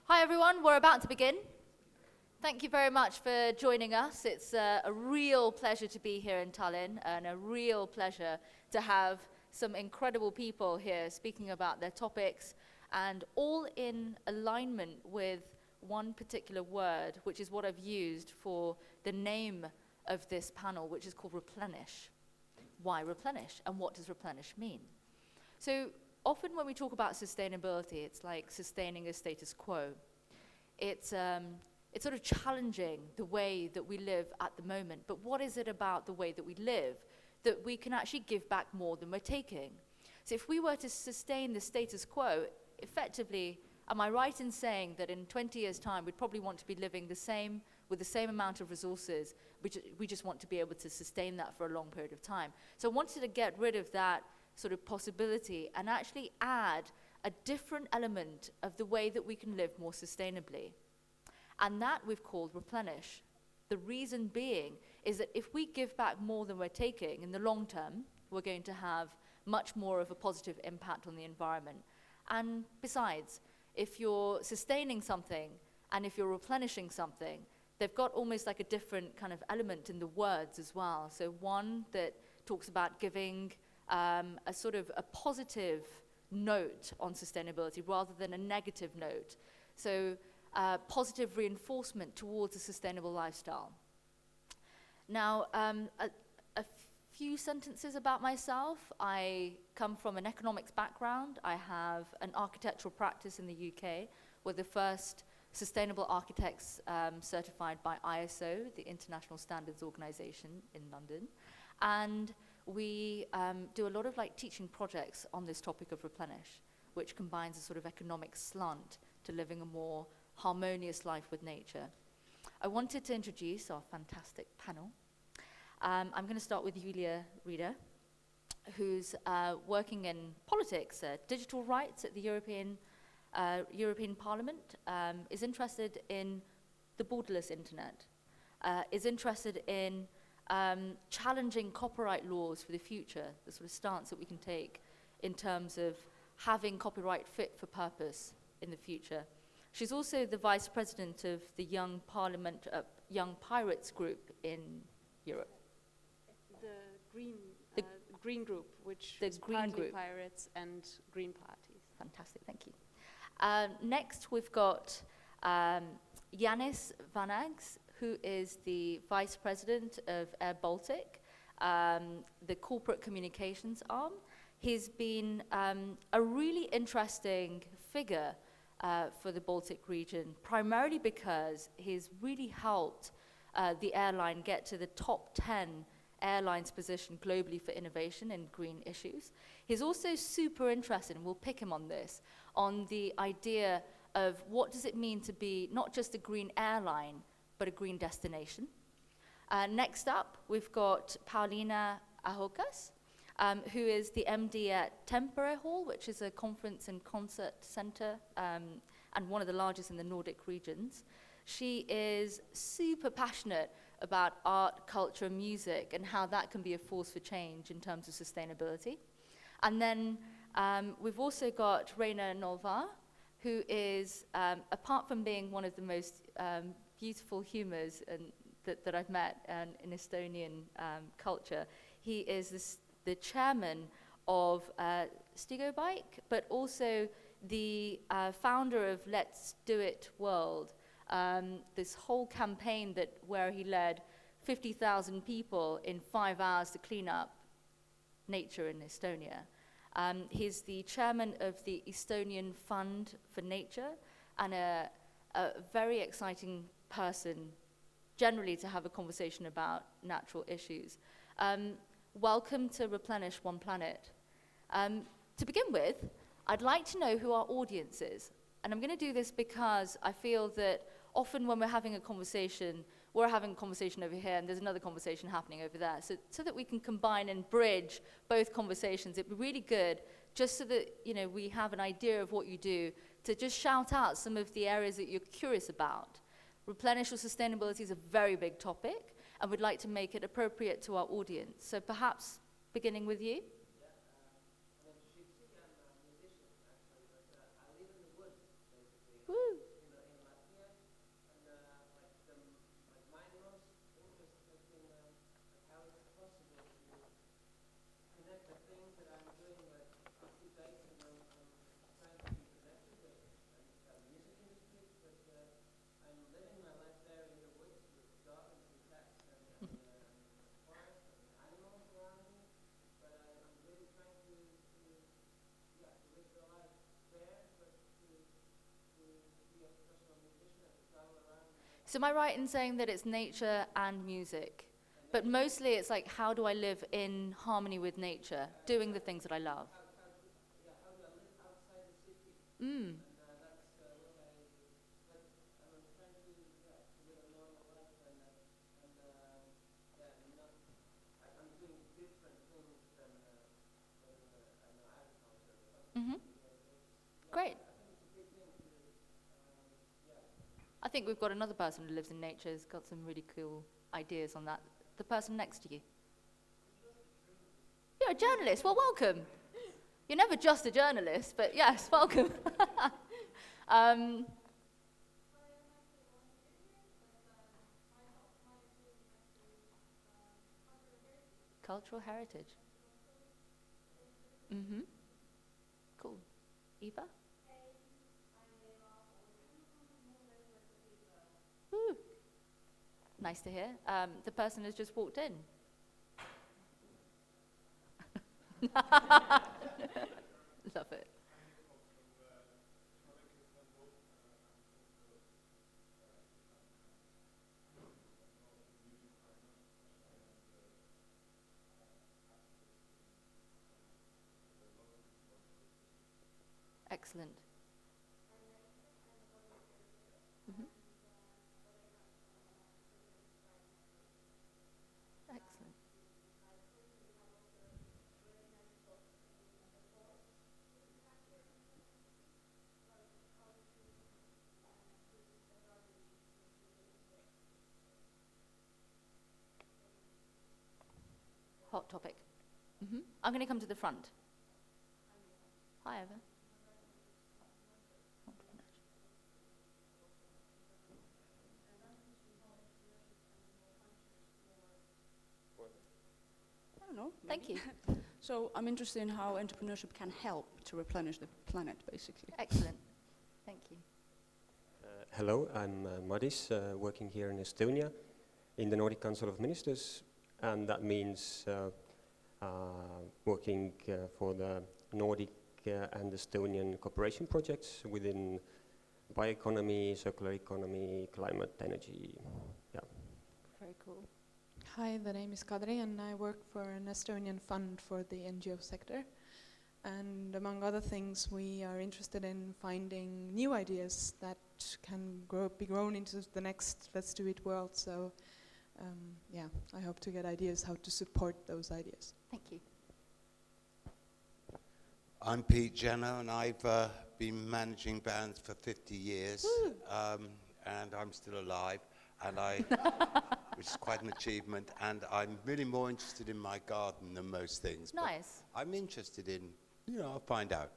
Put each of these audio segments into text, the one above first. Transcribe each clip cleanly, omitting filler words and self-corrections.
Hi everyone, we're about to begin. Thank you very much for joining us. It's a real pleasure to be here in Tallinn and a real pleasure to have some incredible people here speaking about their topics and all in alignment with one particular word, which is what I've used for the name of this panel, which is called Replenish. Why replenish and what does replenish mean? So often when we talk about sustainability, it's like sustaining a status quo. It's sort of challenging the way that we live at the moment. But what is it about the way that we live that we can actually give back more than we're taking? So if we were to sustain the status quo, effectively, am I right in saying that in 20 years' time, we'd probably want to be living the same, with the same amount of resources, we just want to be able to sustain that for a long period of time. So I wanted to get rid of that sort of possibility and actually add a different element of the way that we can live more sustainably. And that we've called replenish. The reason being is that if we give back more than we're taking, in the long term, we're going to have much more of a positive impact on the environment. And besides, if you're sustaining something and if you're replenishing something, they've got almost like a different kind of element in the words as well. So one that talks about giving a sort of a positive note on sustainability rather than a negative note. So positive reinforcement towards a sustainable lifestyle. Now, a few sentences about myself. I come from an economics background. I have an architectural practice in the UK. We're the first sustainable architects certified by ISO, the International Standards Organization in London. And we do a lot of teaching projects on this topic of replenish, which combines a sort of economic slant to living a more harmonious life with nature. I wanted to introduce our fantastic panel. I'm going to start with Reda, who's working in politics, digital rights at the European Parliament, is interested in the borderless internet, is interested in challenging copyright laws for the future, the sort of stance that we can take in terms of having copyright fit for purpose in the future. She's also the vice president of the Young Pirates group in Europe. The Green Group, which the is Green partly Group. Pirates and Green Parties. Fantastic, thank you. Next, we've got Janis Vanags, who is the vice president of Air Baltic, the corporate communications arm. He's been a really interesting figure for the Baltic region, primarily because he's really helped the airline get to the top 10 airlines position globally for innovation in green issues. He's also super interested, and we'll pick him on this, on the idea of what does it mean to be not just a green airline, but a green destination. Next up, we've got Paulina Ahokas, who is the MD at Tempere Hall, which is a conference and concert center and one of the largest in the Nordic regions. She is super passionate about art, culture, and music, and how that can be a force for change in terms of sustainability. And then we've also got Reda Nõlvak, who is, apart from being one of the most beautiful humors that I've met in Estonian culture, he is the chairman of Stigo Bike, but also the founder of Let's Do It World, this whole campaign where he led 50,000 people in 5 hours to clean up nature in Estonia. He's the chairman of the Estonian Fund for Nature and a very exciting person generally to have a conversation about natural issues. Welcome to Replenish One Planet. To begin with, I'd like to know who our audience is. And I'm going to do this because I feel that often when we're having a conversation, we're having a conversation over here and there's another conversation happening over there. So that we can combine and bridge both conversations, it'd be really good just so that we have an idea of what you do, to just shout out some of the areas that you're curious about. Replenish or sustainability is a very big topic, and we'd like to make it appropriate to our audience. So perhaps beginning with you. Woo! So am I right in saying that it's nature and music? But mostly it's like, how do I live in harmony with nature, doing the things that I love? How do I live outside the city? Mm. And that's what I'm trying to, live a normal life and I'm doing different things than agriculture or something. Mm-hmm. Great. I think it's a big thing to, I think we've got another person who lives in nature who's got some really cool ideas on that. The person next to you. You're a journalist. Well, welcome. You're never just a journalist, but yes, welcome. Cultural heritage. Mm-hmm. Cool. Eva? Woo. Nice to hear. The person has just walked in. Love it. Excellent. Mm-hmm. Excellent. Hot topic. Mm-hmm. I'm going to come to the front. Hi, Eva. I don't know. Thank you. So I'm interested in how entrepreneurship can help to replenish the planet, basically. Excellent. Thank you. Hello, I'm Madis, working here in Estonia in the Nordic Council of Ministers, and that means working for the Nordic and Estonian cooperation projects within bioeconomy, circular economy, climate, energy. Yeah. Very cool. Hi, the name is Kadri and I work for an Estonian fund for the NGO sector. And among other things, we are interested in finding new ideas that can be grown into the next Let's Do It world. So, yeah, I hope to get ideas how to support those ideas. Thank you. I'm Pete Jenner, and I've been managing bands for 50 years, and I'm still alive, and which is quite an achievement. And I'm really more interested in my garden than most things. Nice. But I'm interested in, I'll find out.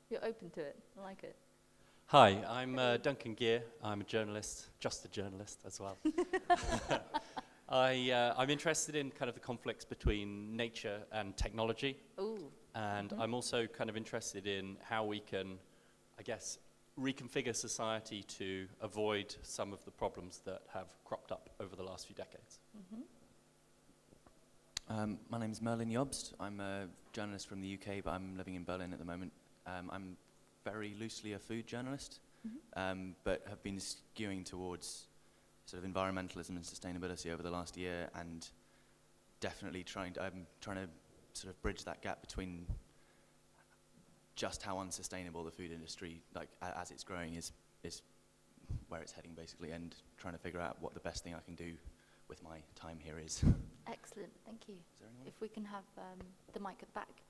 You're open to it. I like it. Hi, I'm Duncan Gear. I'm a journalist, just a journalist as well. I'm interested in kind of the conflicts between nature and technology. Ooh. And I'm also kind of interested in how we can, I guess, reconfigure society to avoid some of the problems that have cropped up over the last few decades. Mm-hmm. My name is Merlin Jobst. I'm a journalist from the UK, but I'm living in Berlin at the moment. I'm very loosely a food journalist, but have been skewing towards sort of environmentalism and sustainability over the last year, and definitely I'm trying to sort of bridge that gap between just how unsustainable the food industry, like as it's growing, is where it's heading basically, and trying to figure out what the best thing I can do with my time here is. Excellent. Thank you. Is there anyone? If we can have the mic at the back.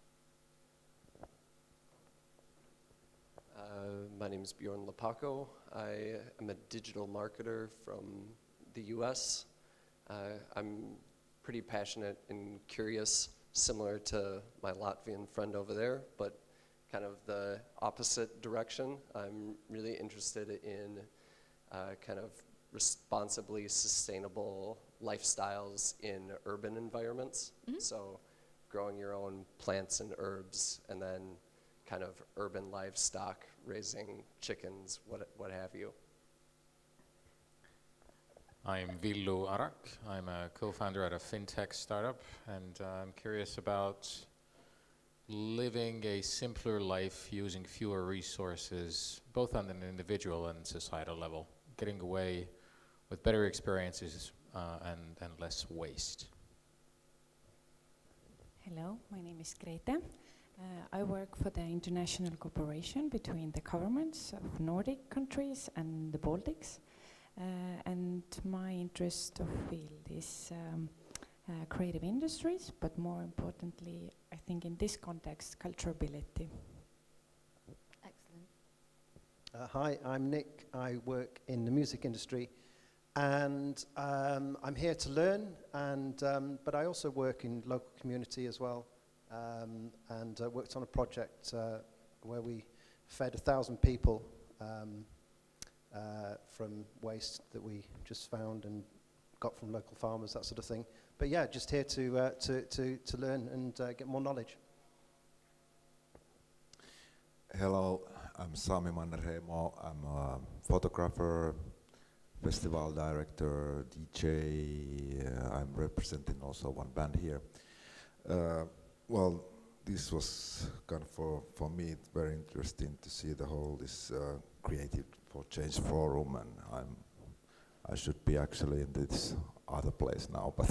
My name is Bjorn Lapako. I am a digital marketer from the US. I'm pretty passionate and curious, similar to my Latvian friend over there, but kind of the opposite direction. I'm really interested in kind of responsibly sustainable lifestyles in urban environments. Mm-hmm. So growing your own plants and herbs, and then kind of urban livestock, raising chickens, what have you. I'm Villu Arak. I'm a co-founder at a fintech startup, and I'm curious about living a simpler life using fewer resources, both on an individual and societal level. getting away with better experiences and less waste. Hello, my name is Grete. I work for the international cooperation between the governments of Nordic countries and the Baltics. And my interest of field is creative industries, but more importantly, I think in this context, culturability. Excellent. Hi, I'm Nick. I work in the music industry, and I'm here to learn. But I also work in local community as well, and worked on a project where we fed 1,000 people from waste that we just found and got from local farmers, that sort of thing. But yeah, just here to learn and get more knowledge. Hello, I'm Sami Mannerheimo. I'm a photographer, festival director, DJ. I'm representing also one band here. Well, this was kind of for me very interesting to see the whole this Creative for Change forum, and I should be actually in this other place now, but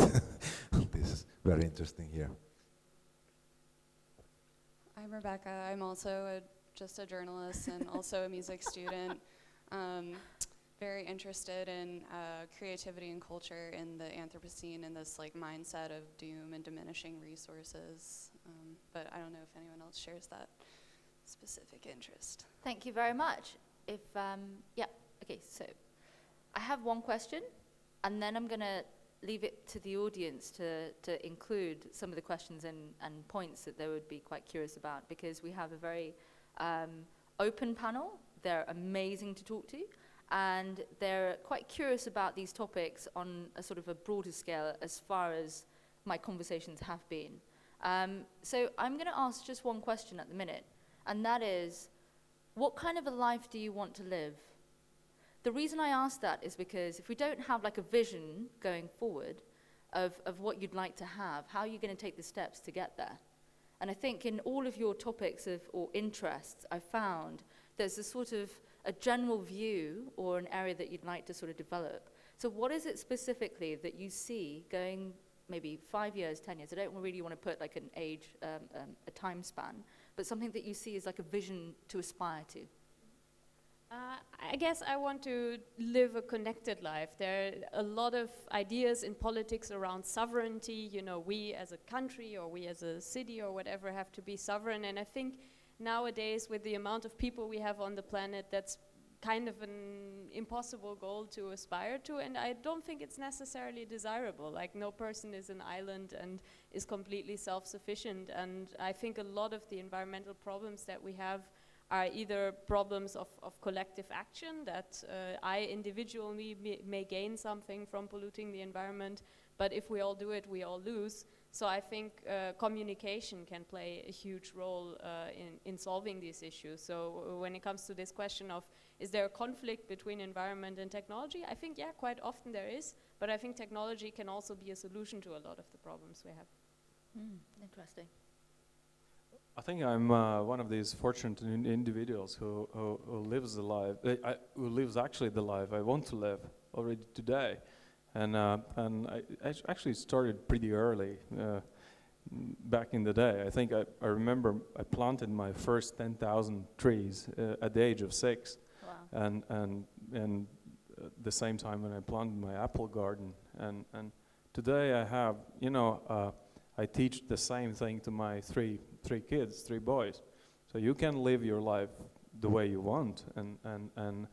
this is very interesting here. I'm Rebecca. I'm also just a journalist and also a music student. Very interested in creativity and culture in the Anthropocene and this like mindset of doom and diminishing resources. But I don't know if anyone else shares that specific interest. Thank you very much. Okay, so I have one question, and then I'm going to leave it to the audience to include some of the questions and points that they would be quite curious about, because we have a very open panel. They're amazing to talk to, and they're quite curious about these topics on a sort of a broader scale as far as my conversations have been. So I'm going to ask just one question at the minute, and that is, what kind of a life do you want to live? The reason I ask that is because if we don't have like a vision going forward of what you'd like to have, how are you going to take the steps to get there? And I think in all of your topics or interests, I found there's a sort of a general view or an area that you'd like to sort of develop. So what is it specifically that you see going maybe 5 years, 10 years? I don't really want to put like an age, a time span, but something that you see as like a vision to aspire to. I guess I want to live a connected life. There are a lot of ideas in politics around sovereignty. You know, we as a country or we as a city or whatever have to be sovereign. And I think nowadays, with the amount of people we have on the planet, that's kind of an impossible goal to aspire to. And I don't think it's necessarily desirable. Like, no person is an island and is completely self-sufficient. And I think a lot of the environmental problems that we have are either problems of collective action, that I individually may gain something from polluting the environment, but if we all do it, we all lose. So I think communication can play a huge role in solving these issues. So when it comes to this question of, is there a conflict between environment and technology? I think, yeah, quite often there is, but I think technology can also be a solution to a lot of the problems we have. Interesting. I think I'm one of these fortunate individuals who lives the life, who lives actually the life I want to live already today, and I actually started pretty early, back in the day. I think I remember I planted my first 10,000 trees at the age of 6, wow. and the same time when I planted my apple garden, and today I have, I teach the same thing to my three kids, 3 boys. So you can live your life the way you want, and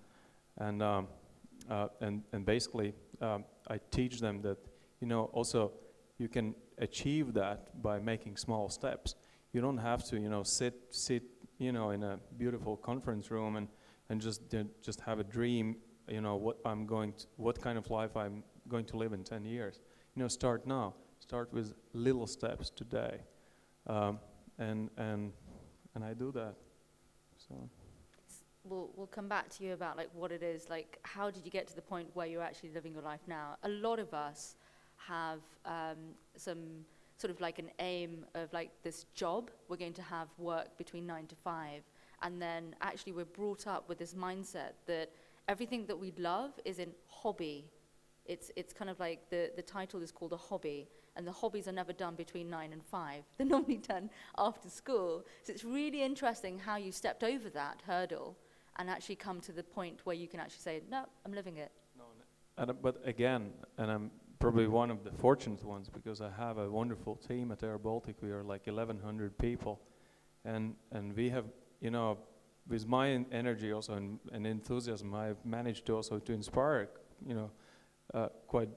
basically I teach them that also you can achieve that by making small steps. You don't have to sit in a beautiful conference room and just have a dream, what kind of life I'm going to live in 10 years. Start now. Start with little steps today, and I do that. So we'll come back to you about like what it is, like how did you get to the point where you're actually living your life now? A lot of us have some sort of like an aim of like this job. We're going to have work between 9 to 5, and then actually we're brought up with this mindset that everything that we love is in hobby. It's kind of like the title is called a hobby, and the hobbies are never done between 9 and 5. They're normally done after school. So it's really interesting how you stepped over that hurdle and actually come to the point where you can actually say, no, I'm living it. But again, and I'm probably one of the fortunate ones because I have a wonderful team at Air Baltic. We are like 1,100 people, and we have, you know, with my energy also and enthusiasm, I've managed to also to inspire, you know, quite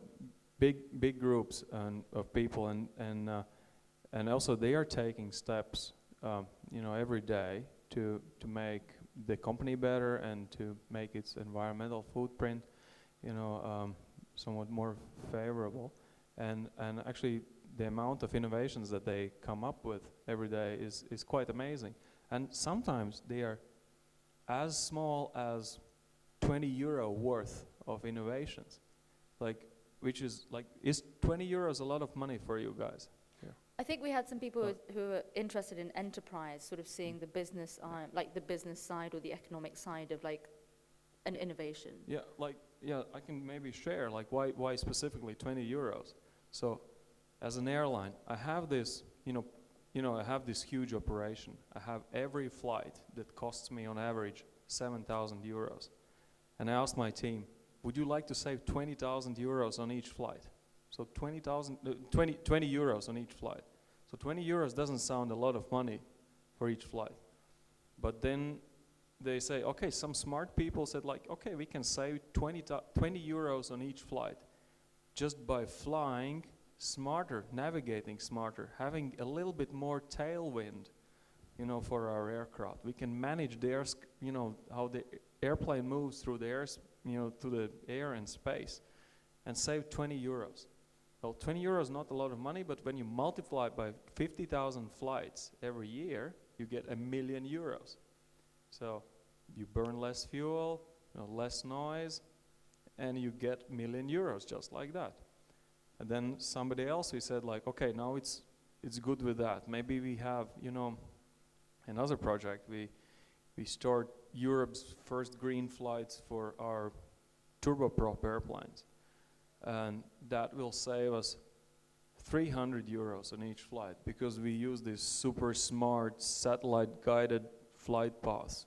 big groups of people, and also they are taking steps, you know, every day to make the company better and to make its environmental footprint, you know, somewhat more favorable, and actually the amount of innovations that they come up with every day is quite amazing, and sometimes they are as small as €20 worth of innovations, like, which is like, is €20 a lot of money for you guys? Yeah. I think we had some people who are interested in enterprise, sort of seeing the business, like the business side or the economic side of like an innovation. Yeah, like, yeah, I can maybe share, like, why specifically €20? So, as an airline, I have this, I have this huge operation. I have every flight that costs me on average €7,000. And I asked my team, would you like to save €20,000 on each flight? So 20 euros on each flight. So €20 doesn't sound a lot of money for each flight. But then they say, okay, some smart people said like, okay, we can save 20 euros on each flight just by flying smarter, navigating smarter, having a little bit more tailwind, for our aircraft. We can manage the how the airplane moves through the air, through the air and space, and save 20 euros. Well, 20 euros not a lot of money, but when you multiply it by 50,000 flights every year, you get €1 million. So you burn less fuel, less noise, and you get €1 million just like that. And then somebody else, we said like, okay, now it's good with that. Maybe we have, another project. We start Europe's first green flights for our turboprop airplanes. And that will save us €300 on each flight because we use this super smart satellite guided flight paths,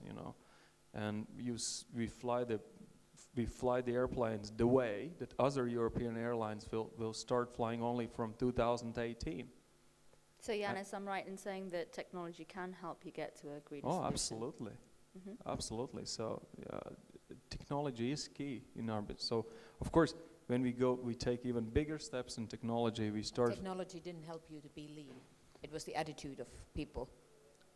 and we fly the airplanes the way that other European airlines will start flying only from 2018. So Janis, I'm right in saying that technology can help you get to a greener solution? Absolutely. Absolutely. So technology is key in our business. So of course, when we take even bigger steps in technology. Technology didn't help you to be lean. It was the attitude of people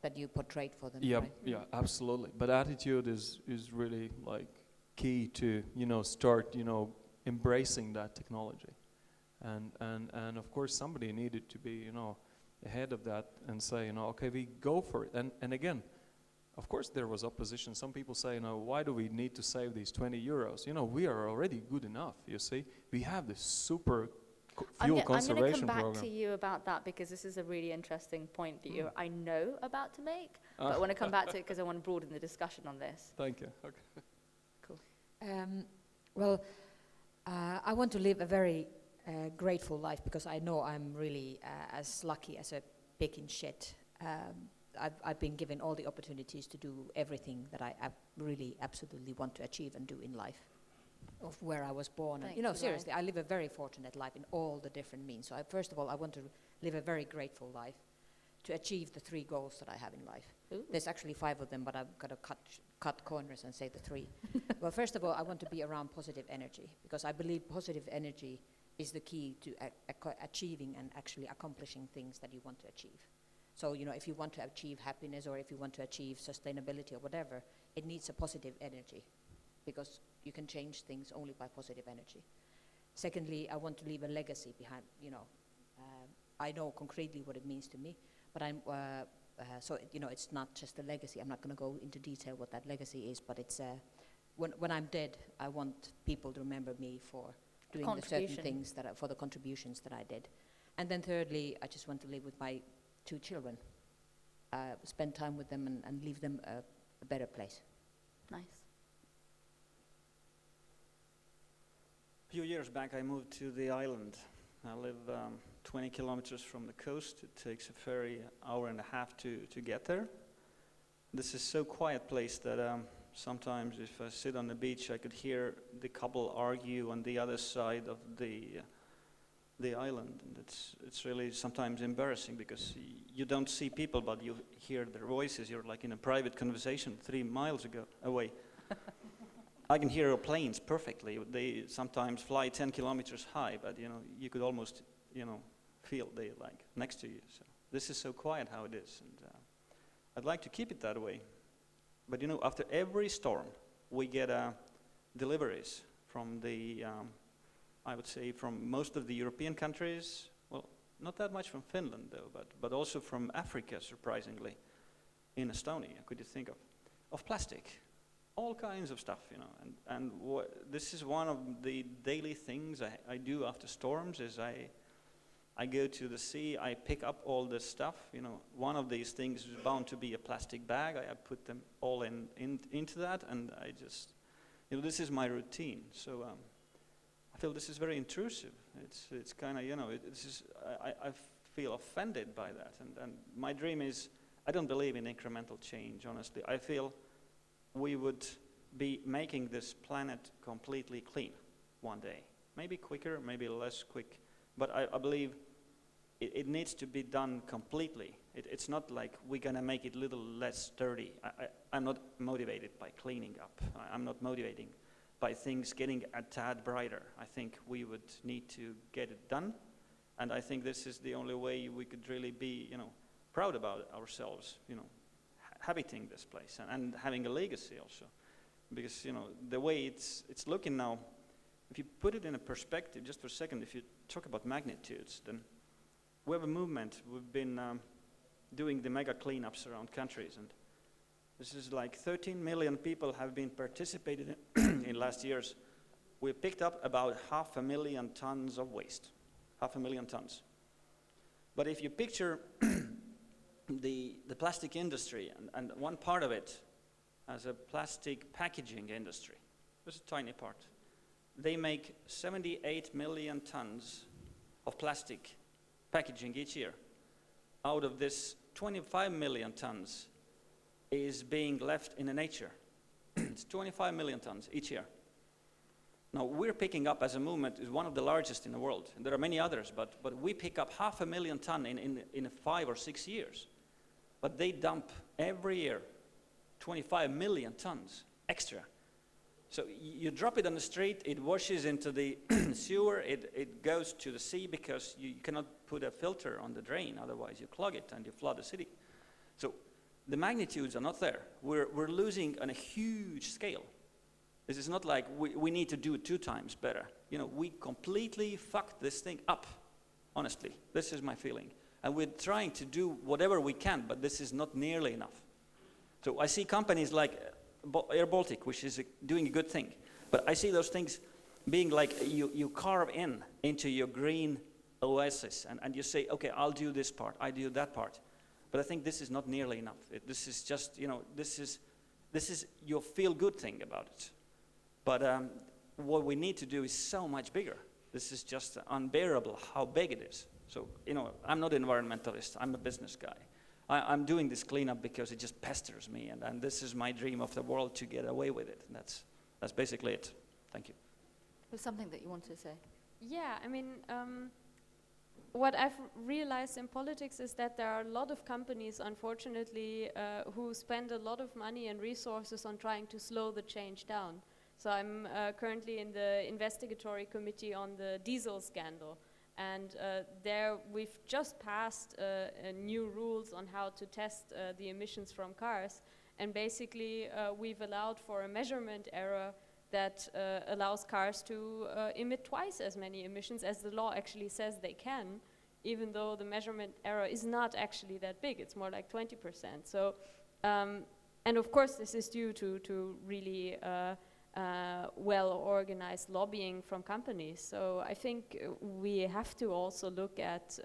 that you portrayed for them. Yeah, right? yeah, absolutely. But attitude is really like key to start embracing that technology, and of course somebody needed to be ahead of that and say okay, we go for it. And again, of course there was opposition. Some people say why do we need to save these 20 euros? We are already good enough. You see, we have this super fuel conservation program. I'm going to come back to you about that because this is a really interesting point that you're I know about to make, but I want to come back to it because I want to broaden the discussion on this. Thank you. Okay. Cool. I want to live a very grateful life because I know I'm really as lucky as a pig in shit. I've been given all the opportunities to do everything that I really absolutely want to achieve and do in life, of where I was born. And, seriously, I live a very fortunate life in all the different means. So first of all, I want to live a very grateful life to achieve the 3 goals that I have in life. Ooh. There's actually 5 of them, but I've got to cut corners and say the 3. Well, first of all, I want to be around positive energy because I believe positive energy is the key to achieving and actually accomplishing things that you want to achieve. So, if you want to achieve happiness or if you want to achieve sustainability or whatever, it needs a positive energy because you can change things only by positive energy. Secondly, I want to leave a legacy behind, I know concretely what it means to me, but it's not just a legacy. I'm not going to go into detail what that legacy is, but it's when I'm dead, I want people to remember me for doing the certain things for the contributions that I did. And then thirdly, I just want to live with my 2 children, spend time with them and leave them a better place. Nice. few years back, I moved to the island. I live 20 kilometers from the coast. It takes a ferry hour and a half to get there. This is so quiet place that sometimes if I sit on the beach, I could hear the couple argue on the other side of the island. And it's really sometimes embarrassing because you don't see people, but you hear their voices. You're like in a private conversation 3 miles away. I can hear planes perfectly. They sometimes fly 10 kilometers high, but you could almost feel they like next to you. So this is so quiet how it is, and I'd like to keep it that way. But after every storm, we get deliveries from the, I would say, from most of the European countries. Well, not that much from Finland though, but also from Africa, surprisingly, in Estonia. Could you think of plastic? All kinds of stuff, and this is one of the daily things I do after storms. Is I go to the sea, I pick up all this stuff. One of these things is bound to be a plastic bag. I put them all into that, and I just, this is my routine. So I feel this is very intrusive. It's kind of, I feel offended by that, and my dream is, I don't believe in incremental change, honestly. I feel we would be making this planet completely clean one day. Maybe quicker, maybe less quick, but I believe it needs to be done completely. It's not like we're gonna make it a little less dirty. I'm not motivated by cleaning up. I'm not motivating by things getting a tad brighter. I think we would need to get it done, and I think this is the only way we could really be, proud about ourselves, habiting this place and having a legacy also, because the way it's looking now, if you put it in a perspective just for a second, if you talk about magnitudes, then we have a movement. We've been doing the mega cleanups around countries, and this is like 13 million people have been participated in last years. We picked up about 500,000 tons of waste, 500,000 tons. But if you picture the plastic industry and one part of it as a plastic packaging industry, just a tiny part. They make 78 million tons of plastic packaging each year. Out of this, 25 million tons is being left in the nature. It's 25 million tons each year. Now we're picking up as a movement is one of the largest in the world. And there are many others, but we pick up 500,000 tons in 5 or 6 years. But they dump every year 25 million tons extra. So you drop it on the street, it washes into the sewer, it goes to the sea because you cannot put a filter on the drain, otherwise you clog it and you flood the city. So the magnitudes are not there. We're losing on a huge scale. This is not like we need to do it 2 times better. We completely fucked this thing up, honestly. This is my feeling. And we're trying to do whatever we can, but this is not nearly enough. So I see companies like Air Baltic, which is doing a good thing. But I see those things being like you carve into your green oasis, and you say, okay, I'll do this part, I do that part. But I think this is not nearly enough. This is just, this is your feel-good thing about it. But what we need to do is so much bigger. This is just unbearable how big it is. So, I'm not an environmentalist, I'm a business guy. I'm doing this cleanup because it just pesters me, and this is my dream of the world to get away with it. And that's basically it. Thank you. There's something that you want to say? Yeah, I mean, what I've realized in politics is that there are a lot of companies, unfortunately, who spend a lot of money and resources on trying to slow the change down. So I'm currently in the investigatory committee on the diesel scandal. And there we've just passed new rules on how to test the emissions from cars. And basically we've allowed for a measurement error that allows cars to emit twice as many emissions as the law actually says they can, even though the measurement error is not actually that big. It's more like 20%. So, and of course this is due to really well-organized lobbying from companies. So I think we have to also look at,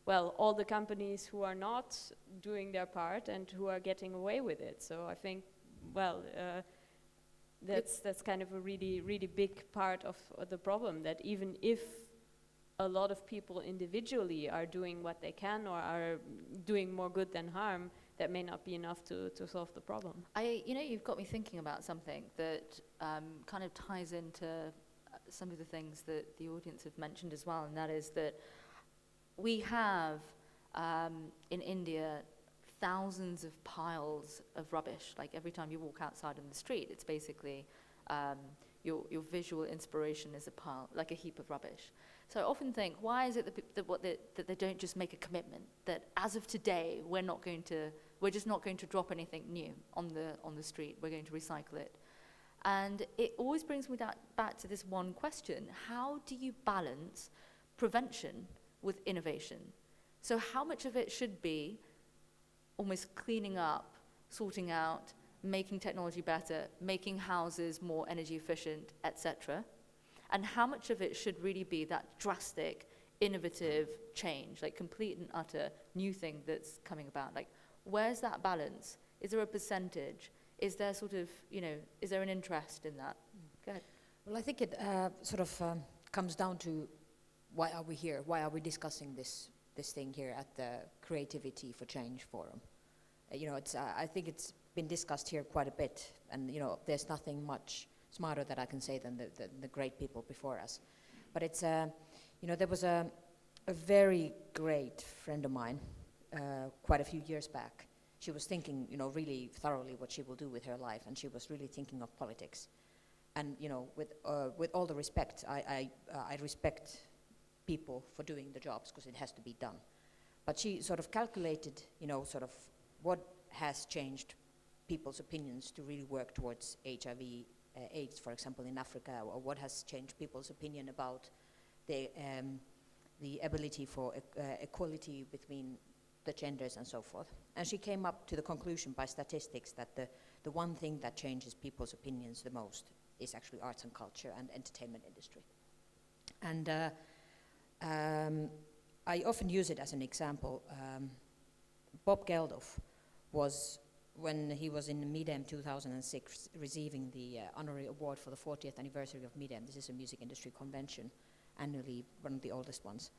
all the companies who are not doing their part and who are getting away with it. So I think, That's kind of a really big part of the problem, that even if a lot of people individually are doing what they can or are doing more good than harm, that may not be enough to solve the problem. You've got me thinking about something that kind of ties into some of the things that the audience have mentioned as well, and that is that we have in India thousands of piles of rubbish. Like every time you walk outside in the street, it's basically your visual inspiration is a pile, like a heap of rubbish. So I often think, why is it that they don't just make a commitment that as of today we're just not going to drop anything new on the street. We're going to recycle it. And it always brings me back to this one question: how do you balance prevention with innovation? So how much of it should be almost cleaning up, sorting out, making technology better, making houses more energy efficient, etc.? And how much of it should really be that drastic, innovative change, like complete and utter new thing that's coming about? Like, where's that balance? Is there a percentage? Is there is there an interest in that? Go ahead. Well, I think it comes down to why are we here? Why are we discussing this thing here at the Creativity for Change Forum? I think it's been discussed here quite a bit, and there's nothing much smarter that I can say than the great people before us. But it's there was a very great friend of mine quite a few years back. She was thinking, really thoroughly what she will do with her life, and she was really thinking of politics. And with all the respect, I respect people for doing the jobs because it has to be done. But she sort of calculated, what has changed people's opinions to really work towards HIV, AIDS, for example, in Africa, or what has changed people's opinion about the ability for equality between the genders and so forth. And she came up to the conclusion by statistics that the one thing that changes people's opinions the most is actually arts and culture and entertainment industry. And I often use it as an example. Bob Geldof was, when he was in Midem 2006, receiving the honorary award for the 40th anniversary of Midem. This is a music industry convention, annually one of the oldest ones.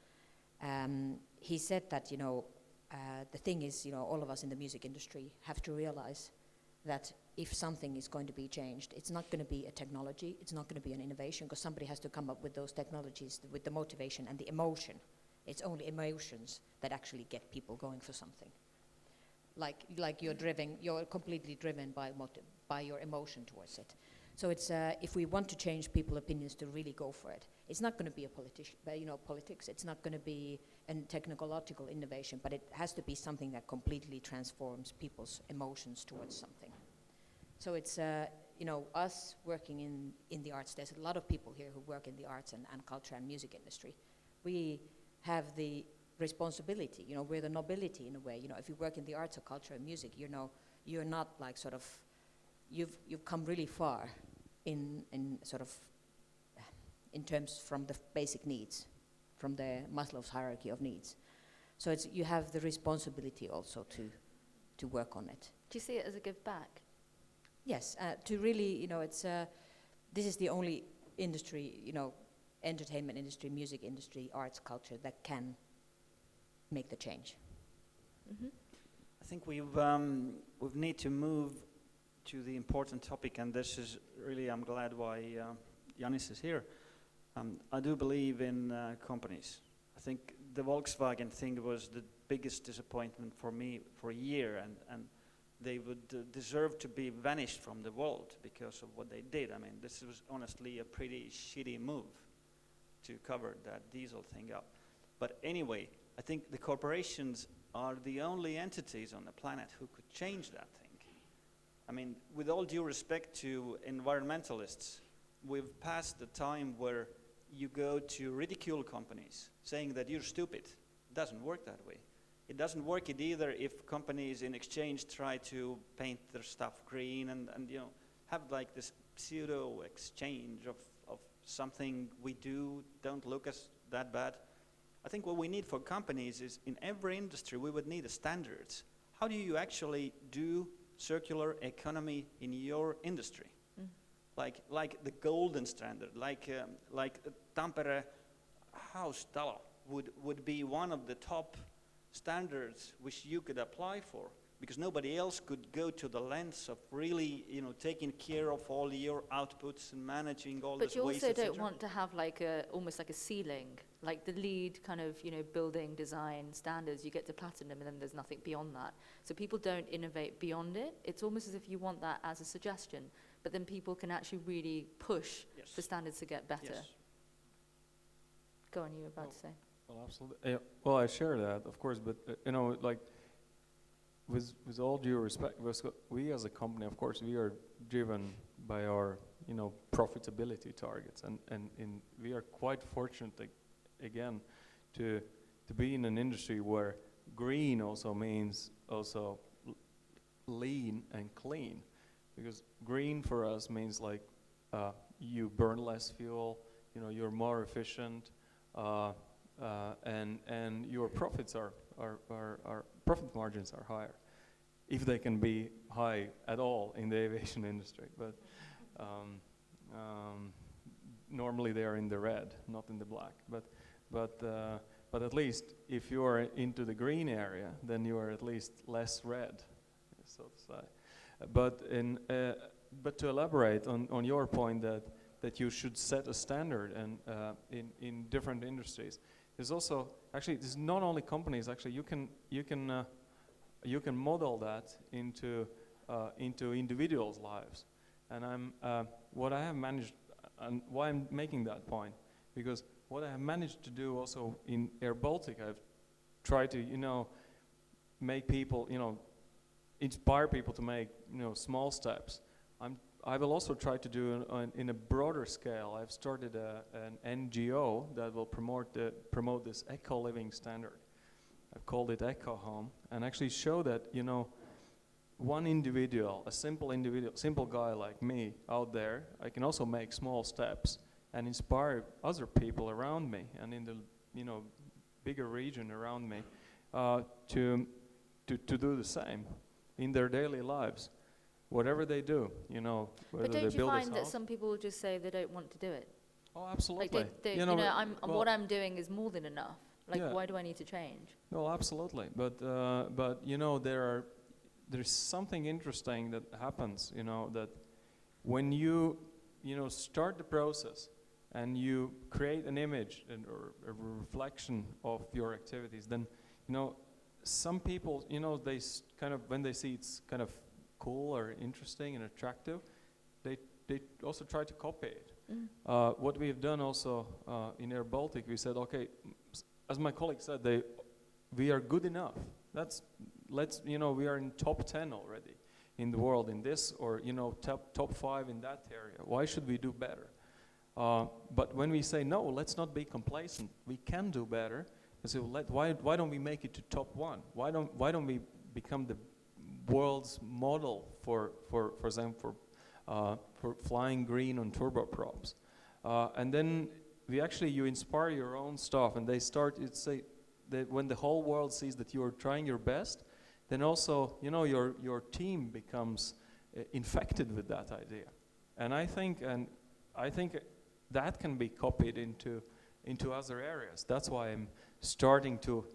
He said that, the thing is, all of us in the music industry have to realize that if something is going to be changed, it's not going to be a technology, it's not going to be an innovation, because somebody has to come up with those technologies with the motivation and the emotion. It's only emotions that actually get people going for something. Like you're completely driven by your emotion towards it. So it's if we want to change people's opinions to really go for it, it's not going to be a politics. It's not going to be a technological innovation, but it has to be something that completely transforms people's emotions towards something. So it's us working in the arts. There's a lot of people here who work in the arts and culture and music industry. We have the responsibility. We're the nobility in a way. If you work in the arts or culture and music, you're not like you've come really far in terms from the basic needs, from the Maslow's hierarchy of needs. So you have the responsibility also to work on it. Do you see it as a give back? Yes, to really, this is the only industry, entertainment industry, music industry, arts, culture that can make the change. Mm-hmm. I think we need to move to the important topic, and this is really, I'm glad why Janis is here. I do believe in companies. I think the Volkswagen thing was the biggest disappointment for me for a year, and they would deserve to be vanished from the world because of what they did. I mean, this was honestly a pretty shitty move to cover that diesel thing up. But anyway, I think the corporations are the only entities on the planet who could change that thing. I mean, with all due respect to environmentalists, we've passed the time where you go to ridicule companies saying that you're stupid. It doesn't work that way. It doesn't work it either if companies in exchange try to paint their stuff green and have like this pseudo exchange of something we don't look as that bad. I think what we need for companies is in every industry we would need a standards. How do you actually do circular economy in your industry? like the golden standard, like Tampere house talo would be one of the top standards which you could apply for, because nobody else could go to the lengths of really, taking care of all your outputs and managing all But this you waste. also don't etc. want to have almost like a ceiling, like the lead kind of, building design standards, you get to platinum and then there's nothing beyond that. So people don't innovate beyond it. It's almost as if you want that as a suggestion, but then people can actually really push for standards to get better. Yes. Go on, you were about to say. Well, absolutely. Yeah, well, I share that, of course, but with all due respect, we as a company, of course, we are driven by our, profitability targets, and we are quite fortunate, again, to be in an industry where green also means also lean and clean, because green for us means you burn less fuel, you're more efficient, and your profits are profit margins are higher, if they can be high at all in the aviation industry. But normally they are in the red, not in the black. But at least if you are into the green area, then you are at least less red, so to say. But to elaborate on your point that you should set a standard and in different industries. There's also actually there's not only companies. Actually, you can model that into individuals' lives. And what I have managed, and why I'm making that point, because what I have managed to do also in Air Baltic, I've tried to make people inspire people to make small steps. I will also try to do in a broader scale. I've started an NGO that will promote this eco-living standard. I've called it Eco Home, and actually show that one individual, a simple guy like me out there, I can also make small steps and inspire other people around me and in the bigger region around me to do the same in their daily lives. Whatever they do, whether But they don't you build a find that house. some people will just say they don't want to do it? Oh, absolutely. Like what I'm doing is more than enough. Yeah. Why do I need to change? No, absolutely. But there's something interesting that happens. That when you start the process and you create an image or a reflection of your activities, then some people they kind of, when they see it's kind of cool or interesting and attractive, they also try to copy it. What we have done also in Air Baltic, we said, okay, as my colleague said, we are good enough. We are in top 10 already in the world in this, or top 5 in that area. Why should we do better? But when we say no, let's not be complacent. We can do better. So why don't we make it to top 1? Why don't we become the world's model for flying green on turboprops? And then you inspire your own staff, and they start. That when the whole world sees that you are trying your best, then also your team becomes infected with that idea. And I think that can be copied into other areas. That's why I'm starting to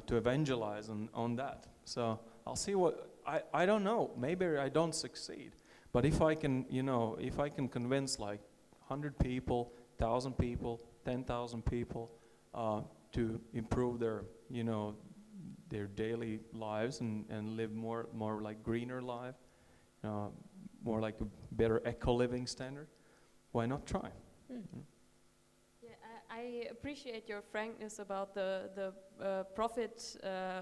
evangelize on that. So I'll see what I don't know. Maybe I don't succeed, but if I can convince 100 people, 1,000 people, 10,000 people to improve their daily lives and live more like greener life, more like a better eco-living standard, why not try? Yeah, I appreciate your frankness about the profit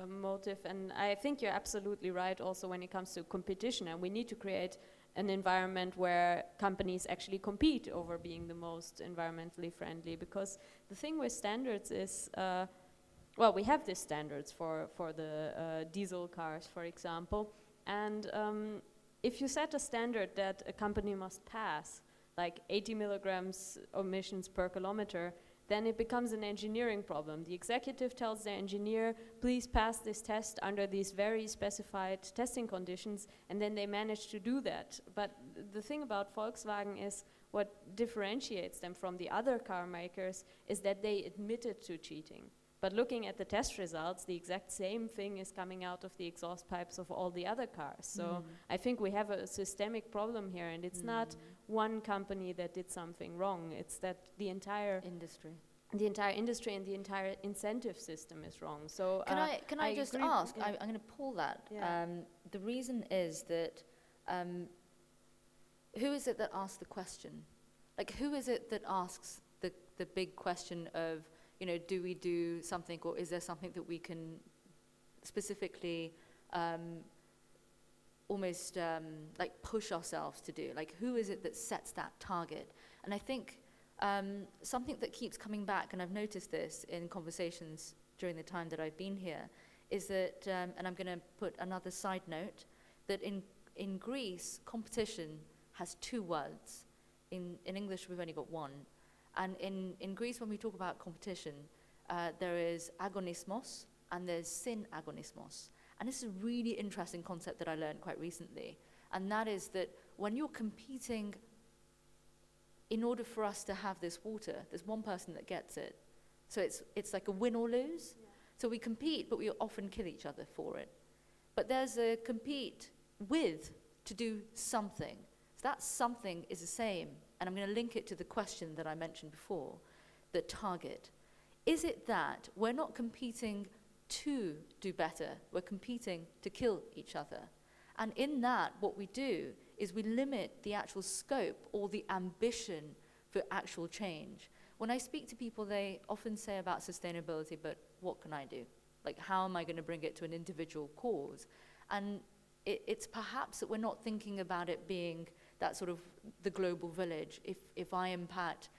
motive, and I think you're absolutely right also when it comes to competition, and we need to create an environment where companies actually compete over being the most environmentally friendly, because the thing with standards is, we have these standards for the diesel cars, for example, and if you set a standard that a company must pass, like 80 milligrams emissions per kilometer, then it becomes an engineering problem. The executive tells the engineer, please pass this test under these very specified testing conditions, and then they manage to do that. But the thing about Volkswagen is what differentiates them from the other car makers is that they admitted to cheating. But looking at the test results, the exact same thing is coming out of the exhaust pipes of all the other cars. So I think we have a systemic problem here, and it's not one company that did something wrong. It's that the entire industry and the entire incentive system is wrong. So can I just ask? I'm going to pull that. Yeah. The reason is that who is it that asks the question? Like, who is it that asks the big question of, you know, do we do something, or is there something that we can specifically almost like push ourselves to do? Like, who is it that sets that target? And I think something that keeps coming back, and I've noticed this in conversations during the time that I've been here, is that, and I'm going to put another side note, that in Greece, competition has two words. In English, we've only got one. And in Greece, when we talk about competition, there is agonismos and there's synagonismos. And this is a really interesting concept that I learned quite recently. And that is that when you're competing, in order for us to have this water, there's one person that gets it. So it's like a win or lose. Yeah. So we compete, but we often kill each other for it. But there's a compete with to do something. So that something is the same. And I'm going to link it to the question that I mentioned before, the target. Is it that we're not competing to do better, we're competing to kill each other? And in that, what we do is we limit the actual scope or the ambition for actual change. When I speak to people, they often say about sustainability, but what can I do? Like, how am I going to bring it to an individual cause? And it's perhaps that we're not thinking about it being that sort of the global village. If I impact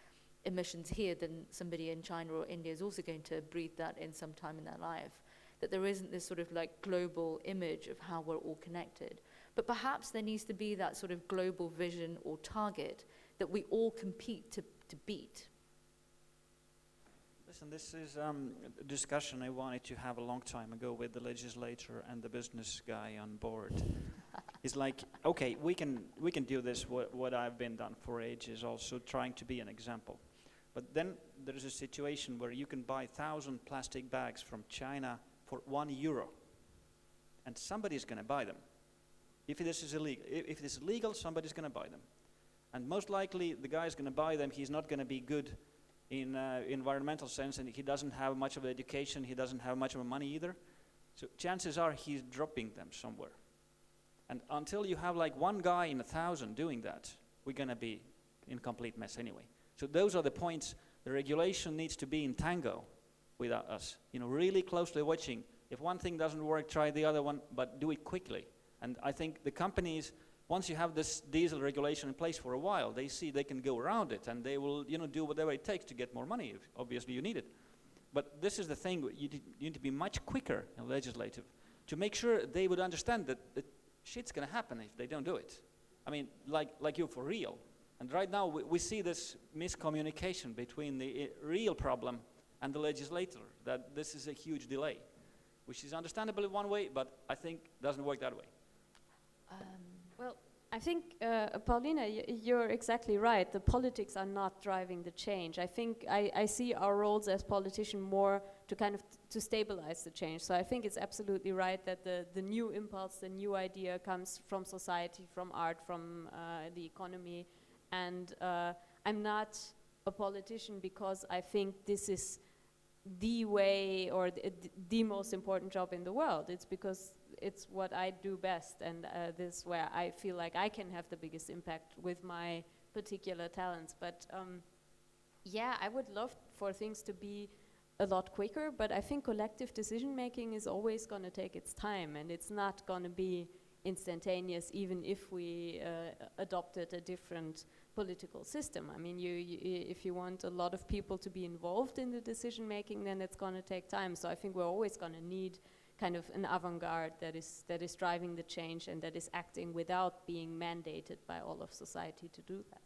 emissions here, then somebody in China or India is also going to breathe that in some time in their life. That there isn't this sort of like global image of how we're all connected. But perhaps there needs to be that sort of global vision or target that we all compete to beat. Listen, this is a discussion I wanted to have a long time ago with the legislator and the business guy on board. It's like, okay, we can do this, what I've been done for ages, also trying to be an example. But then there is a situation where you can buy 1,000 plastic bags from China for €1, and somebody's going to buy them. If this is illegal, if it is legal, somebody's going to buy them. And most likely, the guy's going to buy them, he's not going to be good in environmental sense, and he doesn't have much of education, he doesn't have much of money either. So chances are he's dropping them somewhere. And until you have like one guy in 1,000 doing that, we're going to be in complete mess anyway. So those are the points. The regulation needs to be in tango with us, really closely watching. If one thing doesn't work, try the other one, but do it quickly. And I think the companies, once you have this diesel regulation in place for a while, they see they can go around it, and they will do whatever it takes to get more money, if obviously you need it. But this is the thing, you need to be much quicker in legislative to make sure they would understand that shit's going to happen if they don't do it. I mean, like you for real. And right now we see this miscommunication between the real problem and the legislator, that this is a huge delay, which is understandable in one way, but I think doesn't work that way. Well, I think, Paulina, you're exactly right. The politics are not driving the change. I think I see our roles as politicians more to kind of to stabilize the change. So I think it's absolutely right that the new impulse, the new idea comes from society, from art, from the economy. And I'm not a politician because I think this is the way or the most important job in the world. It's because it's what I do best, and this is where I feel like I can have the biggest impact with my particular talents. But yeah, I would love for things to be a lot quicker, but I think collective decision making is always going to take its time, and it's not going to be instantaneous even if we adopted a different political system. I mean, if you want a lot of people to be involved in the decision making, then it's going to take time. So I think we're always going to need kind of an avant-garde that is driving the change and that is acting without being mandated by all of society to do that.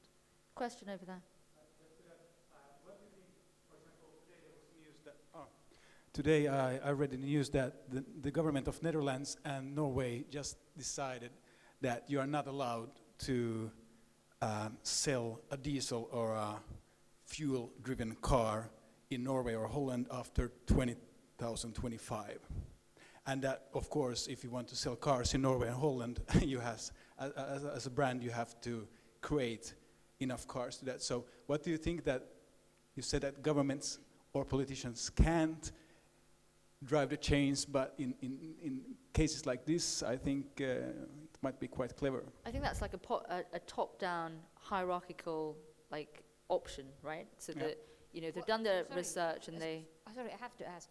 Question over there. What do you think, for example, today I read in the news that the government of Netherlands and Norway just decided that you are not allowed to sell a diesel or a fuel-driven car in Norway or Holland after 2025. And that, of course, if you want to sell cars in Norway and Holland, you has, as a brand, you have to create enough cars to that. So what do you think that, you said that governments or politicians can't drive the change, but in cases like this, I think it might be quite clever. I think that's like a top-down hierarchical like option, right? So that they've done the research and they. Sorry, I have to ask.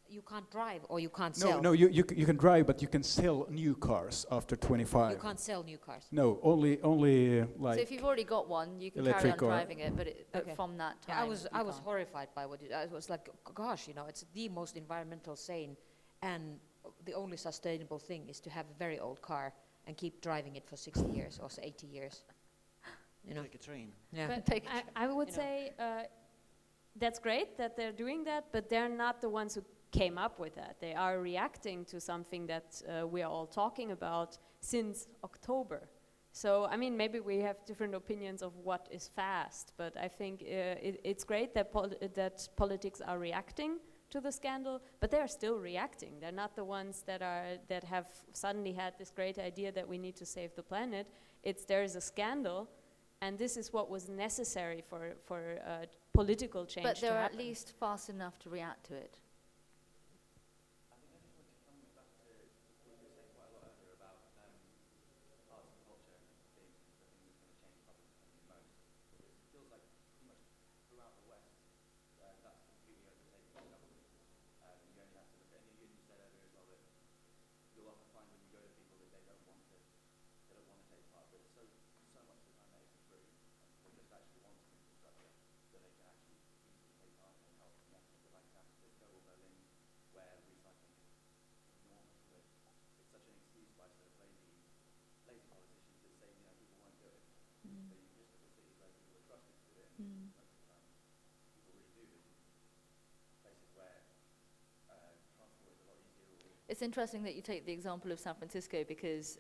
You can't drive or you can't sell? No, you can drive, but you can sell new cars after 25. You can't sell new cars? No, only like. So if you've already got one, you can carry on driving it, but from that time. Yeah, I was horrified by what I was like, gosh, it's the most environmental sane, and the only sustainable thing is to have a very old car and keep driving it for 60 years or 80 years. Take a train. Yeah. But I would say that's great that they're doing that, but they're not the ones who came up with that. They are reacting to something that we are all talking about since October. So, I mean, maybe we have different opinions of what is fast, but I think it's great that politics are reacting to the scandal, but they are still reacting. They're not the ones that have suddenly had this great idea that we need to save the planet. There is a scandal, and this is what was necessary for political change. But they're at least fast enough to react to it. It's interesting that you take the example of San Francisco because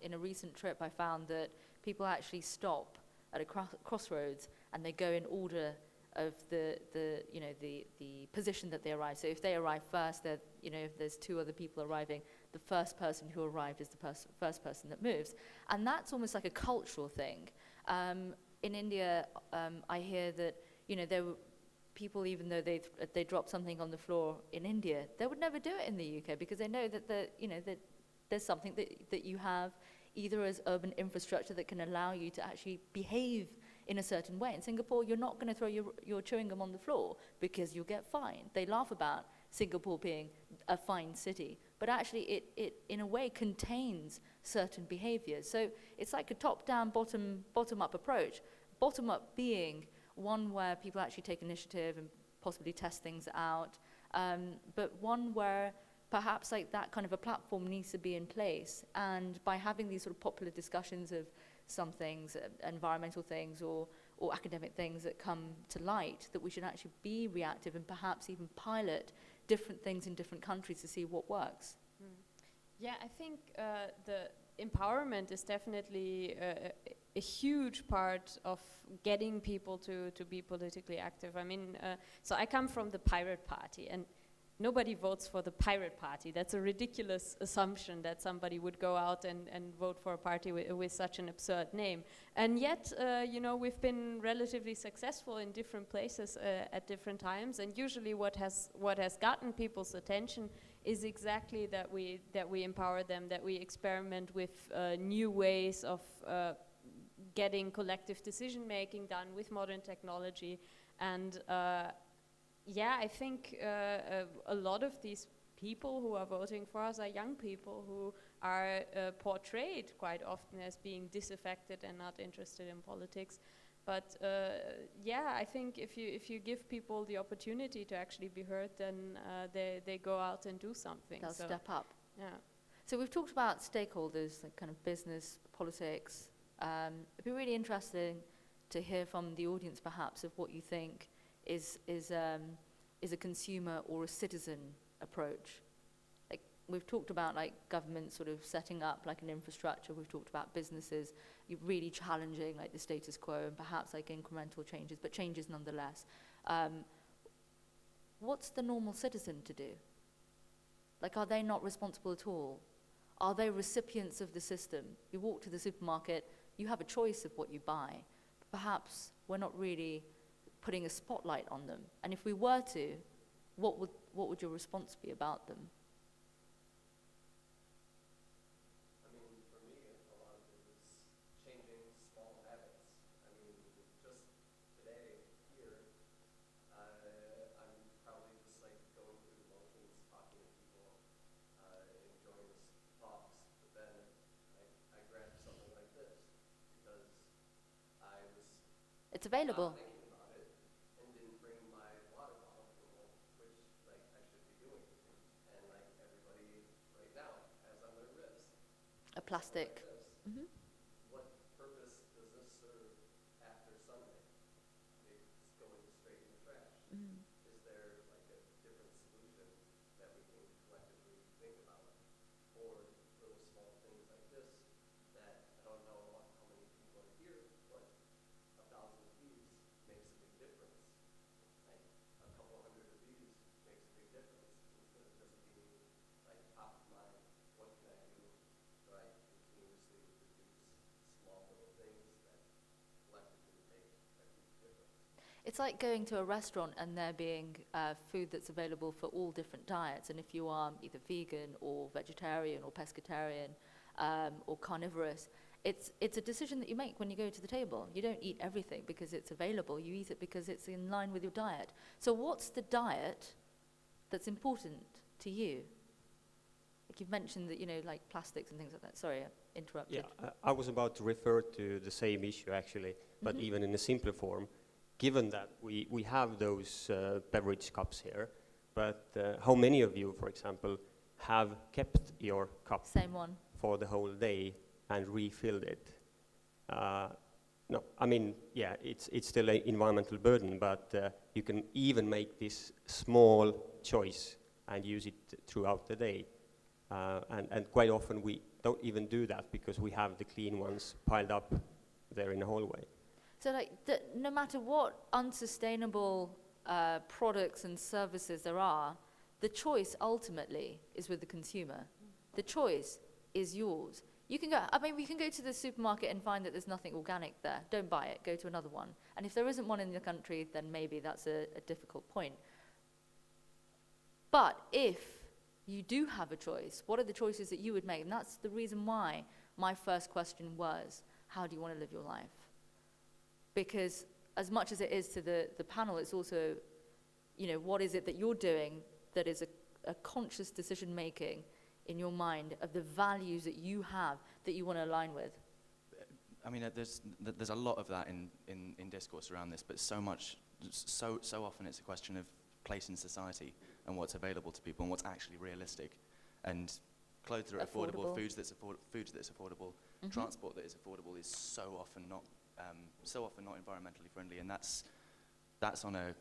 in a recent trip I found that people actually stop at a crossroads and they go in order of the position that they arrive. So if they arrive first, if there's two other people arriving, the first person who arrived is the first person that moves. And that's almost like a cultural thing. In India, I hear that there were people, even though they drop something on the floor in India, they would never do it in the UK because they know that that there's something that you have either as urban infrastructure that can allow you to actually behave in a certain way. In Singapore, you're not going to throw your chewing gum on the floor because you'll get fined. They laugh about Singapore being a fine city, but actually it in a way contains certain behaviors. So it's like a top-down, bottom-up approach. Bottom-up being one where people actually take initiative and possibly test things out, but one where perhaps like that kind of a platform needs to be in place. And by having these sort of popular discussions of some things, environmental things or academic things that come to light, that we should actually be reactive and perhaps even pilot different things in different countries to see what works. Yeah, I think the empowerment is definitely a huge part of getting people to be politically active. I mean, so I come from the Pirate Party, and nobody votes for the Pirate Party. That's a ridiculous assumption that somebody would go out and vote for a party with such an absurd name. And yet, we've been relatively successful in different places at different times. And usually, what has gotten people's attention is exactly that we empower them, that we experiment with new ways of getting collective decision making done with modern technology. And I think a lot of these people who are voting for us are young people who are portrayed quite often as being disaffected and not interested in politics. But I think if you give people the opportunity to actually be heard, then they go out and do something. They'll step up. Yeah. So we've talked about stakeholders, like kind of business, politics. It'd be really interesting to hear from the audience, perhaps, of what you think is is a consumer or a citizen approach? Like, we've talked about like government sort of setting up like an infrastructure. We've talked about businesses really challenging like the status quo and perhaps like incremental changes, but changes nonetheless. What's the normal citizen to do? Like, are they not responsible at all? Are they recipients of the system? You walk to the supermarket, you have a choice of what you buy. But perhaps we're not really putting a spotlight on them. And if we were to, what would your response be about them? It's available. A plastic. Mm-hmm. What purpose does this serve after Sunday? It's going straight in the trash. Mm. Is there like a different solution that we can collectively think about for little small things like this that I don't know how many people are here, but 1,000 of these makes a big difference. Like a couple hundred of these makes a big difference instead of just being like top of mind. What can I do? Right, continuously produce small little things that collectively make a huge difference. It's like going to a restaurant and there being food that's available for all different diets. And if you are either vegan or vegetarian or pescatarian or carnivorous, it's a decision that you make when you go to the table. You don't eat everything because it's available. You eat it because it's in line with your diet. So what's the diet that's important to you? Like you've mentioned that, like plastics and things like that. Sorry, I interrupted. Yeah, I was about to refer to the same issue actually, but even in a simpler form. Given that we have those beverage cups here, but how many of you, for example, have kept your cup Same one. for the whole day and refilled it? No, I mean, yeah, it's still an environmental burden, but you can even make this small choice and use it throughout the day. And quite often we don't even do that because we have the clean ones piled up there in the hallway. So like, no matter what unsustainable products and services there are, the choice ultimately is with the consumer. The choice is yours. You can go, we can go to the supermarket and find that there's nothing organic there. Don't buy it, go to another one. And if there isn't one in the country, then maybe that's a difficult point. But if you do have a choice, what are the choices that you would make? And that's the reason why my first question was, how do you want to live your life? Because as much as it is to the panel, it's also, what is it that you're doing that is a conscious decision making in your mind of the values that you have that you want to align with? I mean, there's a lot of that in discourse around this, but so often it's a question of place in society and what's available to people and what's actually realistic. And clothes that are affordable, foods that's affordable, transport that is affordable is so often not environmentally friendly, and that's on a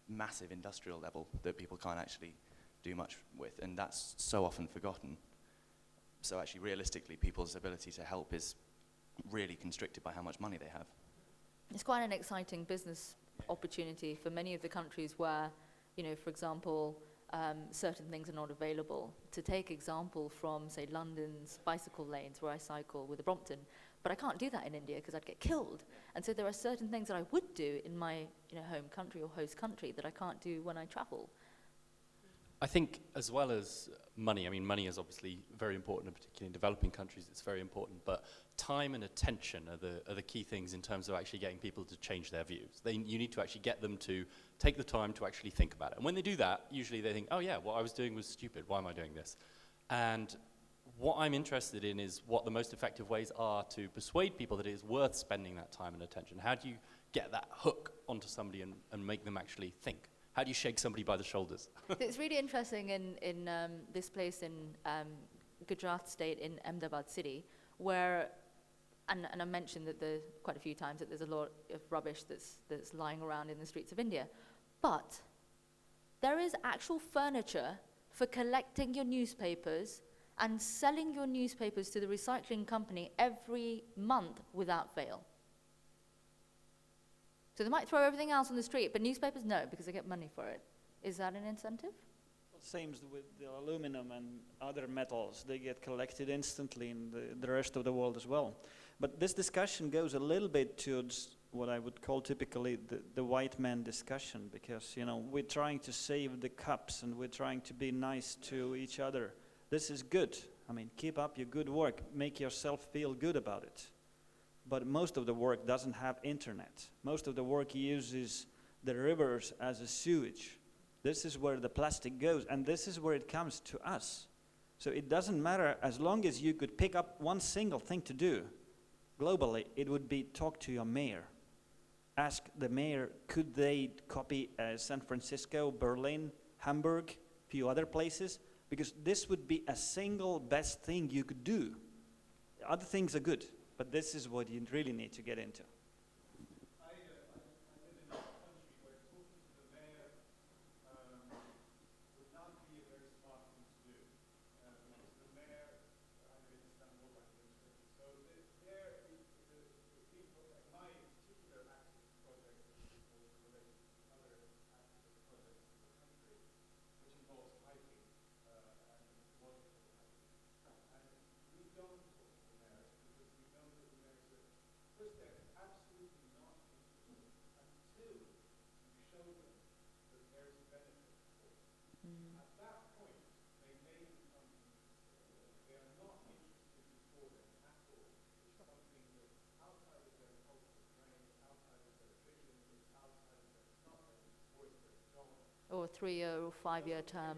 massive industrial level that people can't actually do much with, and that's so often forgotten. So actually, realistically, people's ability to help is really constricted by how much money they have. It's quite an exciting business opportunity for many of the countries where, for example, certain things are not available. To take example from, say, London's bicycle lanes where I cycle with a Brompton, but I can't do that in India because I'd get killed. And so there are certain things that I would do in my home country or host country that I can't do when I travel. I think as well as money, money is obviously very important, and particularly in developing countries it's very important, but time and attention are the key things in terms of actually getting people to change their views. You need to actually get them to take the time to actually think about it. And when they do that, usually they think, oh yeah, what I was doing was stupid, why am I doing this? And what I'm interested in is what the most effective ways are to persuade people that it is worth spending that time and attention. How do you get that hook onto somebody and make them actually think? How do you shake somebody by the shoulders? It's really interesting in this place in Gujarat state in Ahmedabad city, where, and I mentioned that quite a few times that there's a lot of rubbish that's lying around in the streets of India, but There is actual furniture for collecting your newspapers and selling your newspapers to the recycling company every month without fail. So they might throw everything else on the street, but newspapers, no, because they get money for it. Is that an incentive? Same with the aluminum and other metals. They get collected instantly in the rest of the world as well. But this discussion goes a little bit towards what I would call typically the white man discussion, because, you know, we're trying to save the cups and we're trying to be nice to each other. This is good. I mean, keep up your good work. Make yourself feel good about it. But most of the work doesn't have internet. Most of the work uses the rivers as a sewage. This is where the plastic goes, and this is where it comes to us. So it doesn't matter, as long as you could pick up one single thing to do, globally, it would be talk to your mayor. Ask the mayor, could they copy San Francisco, Berlin, Hamburg, few other places? Because this would be a single best thing you could do. Other things are good, but this is what you really need to get into. Or 3-year or 5-year term.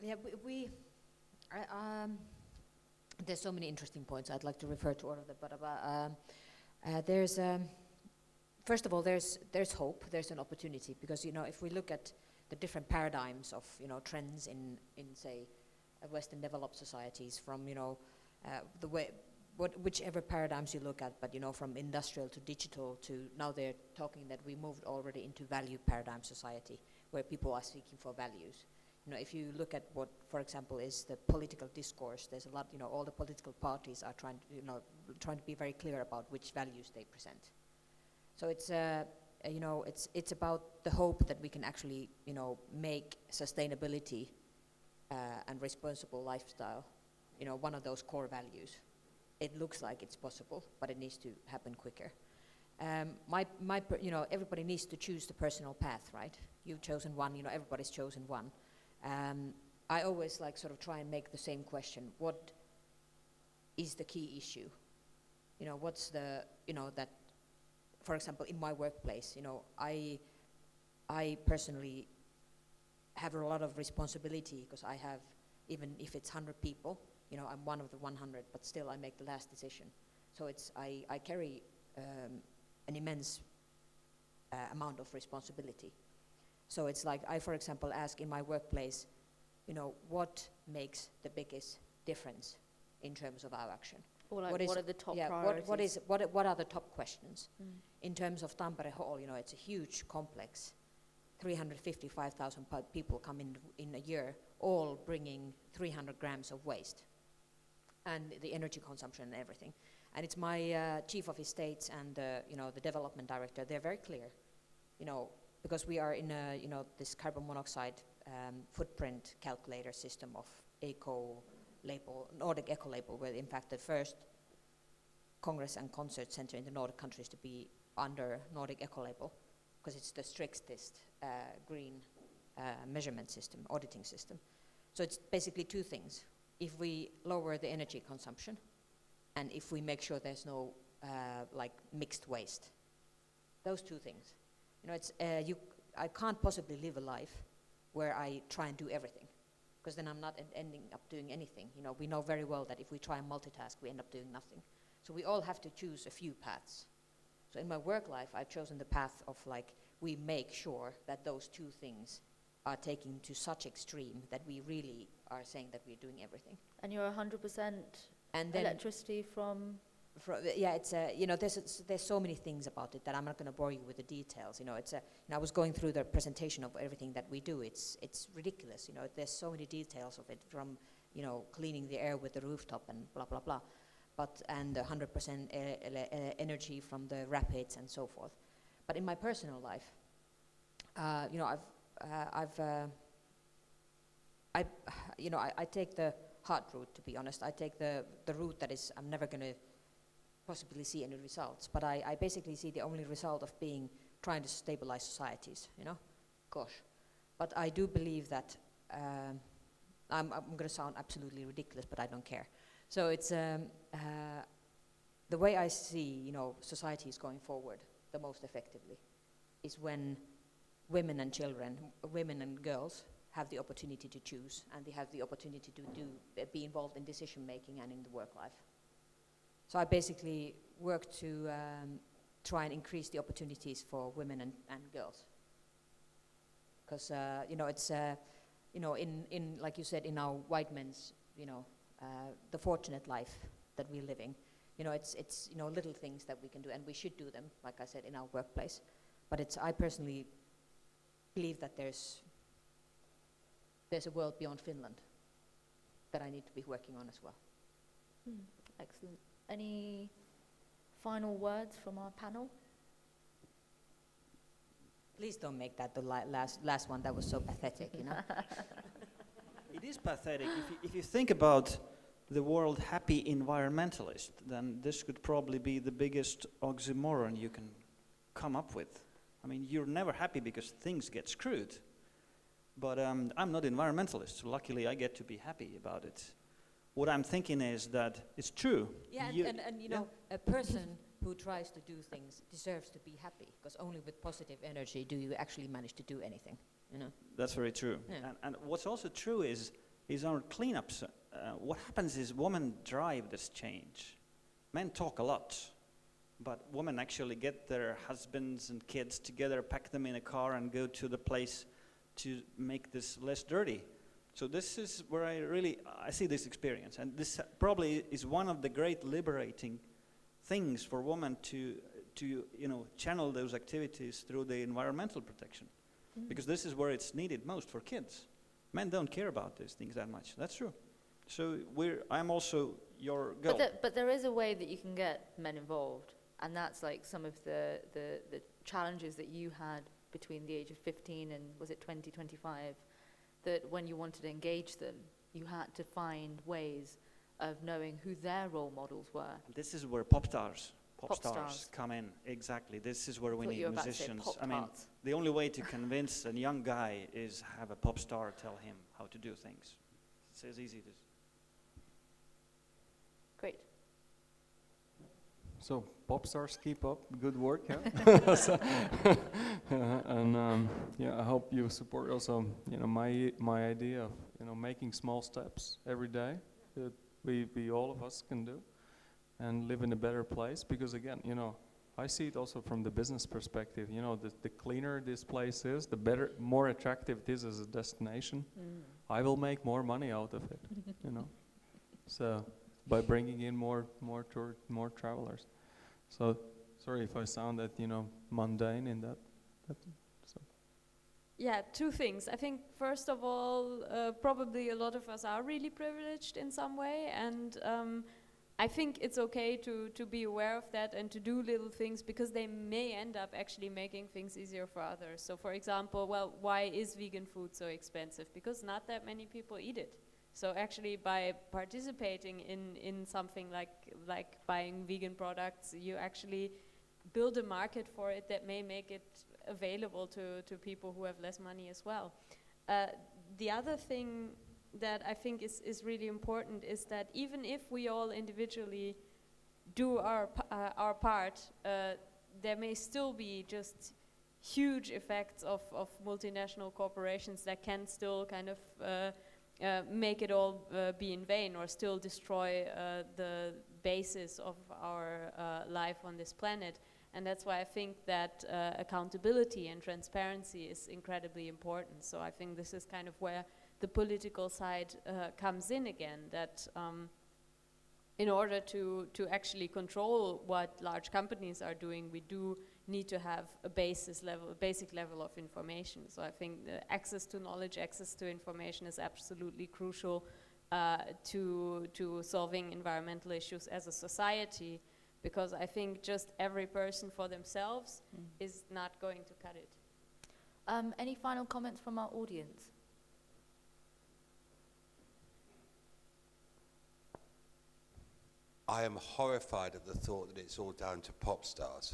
Yeah, there's so many interesting points. I'd like to refer to all of them, but there's first of all, there's hope. There's an opportunity, because, you know, if we look at the different paradigms of, you know, trends in say Western developed societies, from, you know, the way whichever paradigms you look at, but, you know, from industrial to digital to now they're talking that we moved already into value paradigm society, where people are seeking for values. You know, if you look at what, for example, is the political discourse, there's a lot, you know, all the political parties are trying to be very clear about which values they present. So it's, you know, it's about the hope that we can actually, you know, make sustainability and responsible lifestyle, you know, one of those core values. It looks like it's possible, but it needs to happen quicker. You know, everybody needs to choose the personal path, right? You've chosen one, you know, everybody's chosen one. I always like sort of try and make the same question: what is the key issue? You know, what's the, you know, that, for example, in my workplace, you know, I personally have a lot of responsibility, because I have, even if it's 100 people, you know, I'm one of the 100, but still I make the last decision. So it's, I carry an immense amount of responsibility. So it's like, I, for example, ask in my workplace, you know, what makes the biggest difference in terms of our action? Or like, what are the top priorities? What are the top questions? In terms of Tampere Hall, you know, it's a huge complex. 355,000 people come in a year, all bringing 300 grams of waste, and the energy consumption and everything. And it's my chief of estates and the development director. They're very clear, because we are in this carbon monoxide footprint calculator system of Nordic Eco Label, where in fact the first Congress and Concert Center in the Nordic countries to be under Nordic Eco Label, because it's the strictest green measurement system, auditing system. So it's basically two things. If we lower the energy consumption, and if we make sure there's no mixed waste, those two things. I can't possibly live a life where I try and do everything, because then I'm not ending up doing anything. We know very well that if we try and multitask, we end up doing nothing. So we all have to choose a few paths. So in my work life, I've chosen the path of we make sure that those two things are taken to such extreme that we really are saying that we're doing everything. And you're 100% electricity from? Yeah, it's there's so many things about it that I'm not going to bore you with the details. I was going through the presentation of everything that we do. It's ridiculous. There's so many details of it, from cleaning the air with the rooftop and blah blah blah, and 100% energy from the rapids and so forth. But in my personal life, I take the hard route, to be honest. I take the route that is, I'm never going to possibly see any results, but I basically see the only result of trying to stabilize societies, Gosh. But I do believe that, I'm going to sound absolutely ridiculous, but I don't care. So it's, the way I see, societies going forward the most effectively is when women and children, women and girls, have the opportunity to choose, and they have the opportunity to be involved in decision making and in the work life. So I basically work to try and increase the opportunities for women and girls. Because it's in like you said, in our white men's the fortunate life that we're living. It's little things that we can do, and we should do them, like I said, in our workplace. But I personally believe that there's a world beyond Finland that I need to be working on as well. Excellent. Any final words from our panel? Please don't make that the last one. That was so pathetic, It is pathetic. If you think about the world happy environmentalist, then this could probably be the biggest oxymoron you can come up with. I mean, you're never happy because things get screwed. But I'm not environmentalist, so luckily I get to be happy about it. What I'm thinking is that it's true. Yeah, a person who tries to do things deserves to be happy, because only with positive energy do you actually manage to do anything. That's very true. Yeah. And what's also true is our cleanups. What happens is women drive this change. Men talk a lot, but women actually get their husbands and kids together, pack them in a car, and go to the place to make this less dirty. So this is where I see this experience, and this probably is one of the great liberating things for women to channel those activities through the environmental protection, because this is where it's needed most for kids. Men don't care about these things that much. That's true. So I'm also your girl. But there is a way that you can get men involved, and that's like some of the challenges that you had between the age of 15 and was it 20, 25, that when you wanted to engage them, you had to find ways of knowing who their role models were. And this is where pop stars come in. Exactly. This is where we need musicians. I mean, the only way to convince a young guy is have a pop star tell him how to do things. It's as easy as. Great. So pop stars, keep up good work, yeah. And I hope you support also, my idea of making small steps every day that we all of us can do, and live in a better place. Because again, I see it also from the business perspective. The cleaner this place is, the better, more attractive it is as a destination. I will make more money out of it. So by bringing in more travelers. So sorry if I sound that mundane in that. So. yeah, two things. I think first of all, probably a lot of us are really privileged in some way, and I think it's okay to be aware of that and to do little things, because they may end up actually making things easier for others. So for example, well, why is vegan food so expensive? Because not that many people eat it. So actually by participating in something like buying vegan products, you actually build a market for it that may make it available to people who have less money as well. The other thing that I think is really important is that even if we all individually do our part, there may still be just huge effects of multinational corporations that can still kind of make it all be in vain, or still destroy the basis of our life on this planet. And that's why I think that accountability and transparency is incredibly important. So I think this is kind of where the political side comes in again, that in order to actually control what large companies are doing, we do need to have a basic level of information. So I think the access to knowledge, access to information is absolutely crucial to solving environmental issues as a society, because I think just every person for themselves is not going to cut it. Any final comments from our audience? I am horrified at the thought that it's all down to pop stars.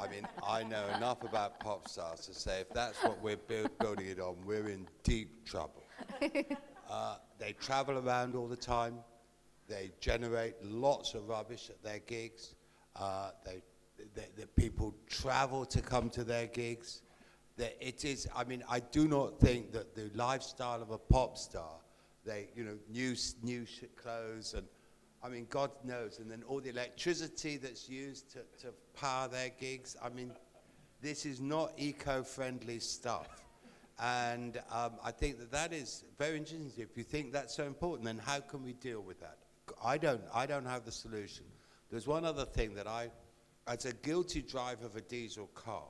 I mean, I know enough about pop stars to say if that's what we're building it on, we're in deep trouble. They travel around all the time. They generate lots of rubbish at their gigs. The people travel to come to their gigs. It is, I mean, I do not think that the lifestyle of a pop star, new clothes, and I mean, God knows, and then all the electricity that's used to power their gigs. I mean, this is not eco-friendly stuff. And I think that is very interesting. If you think that's so important, then how can we deal with that? I don't have the solution. There's one other thing that as a guilty driver of a diesel car,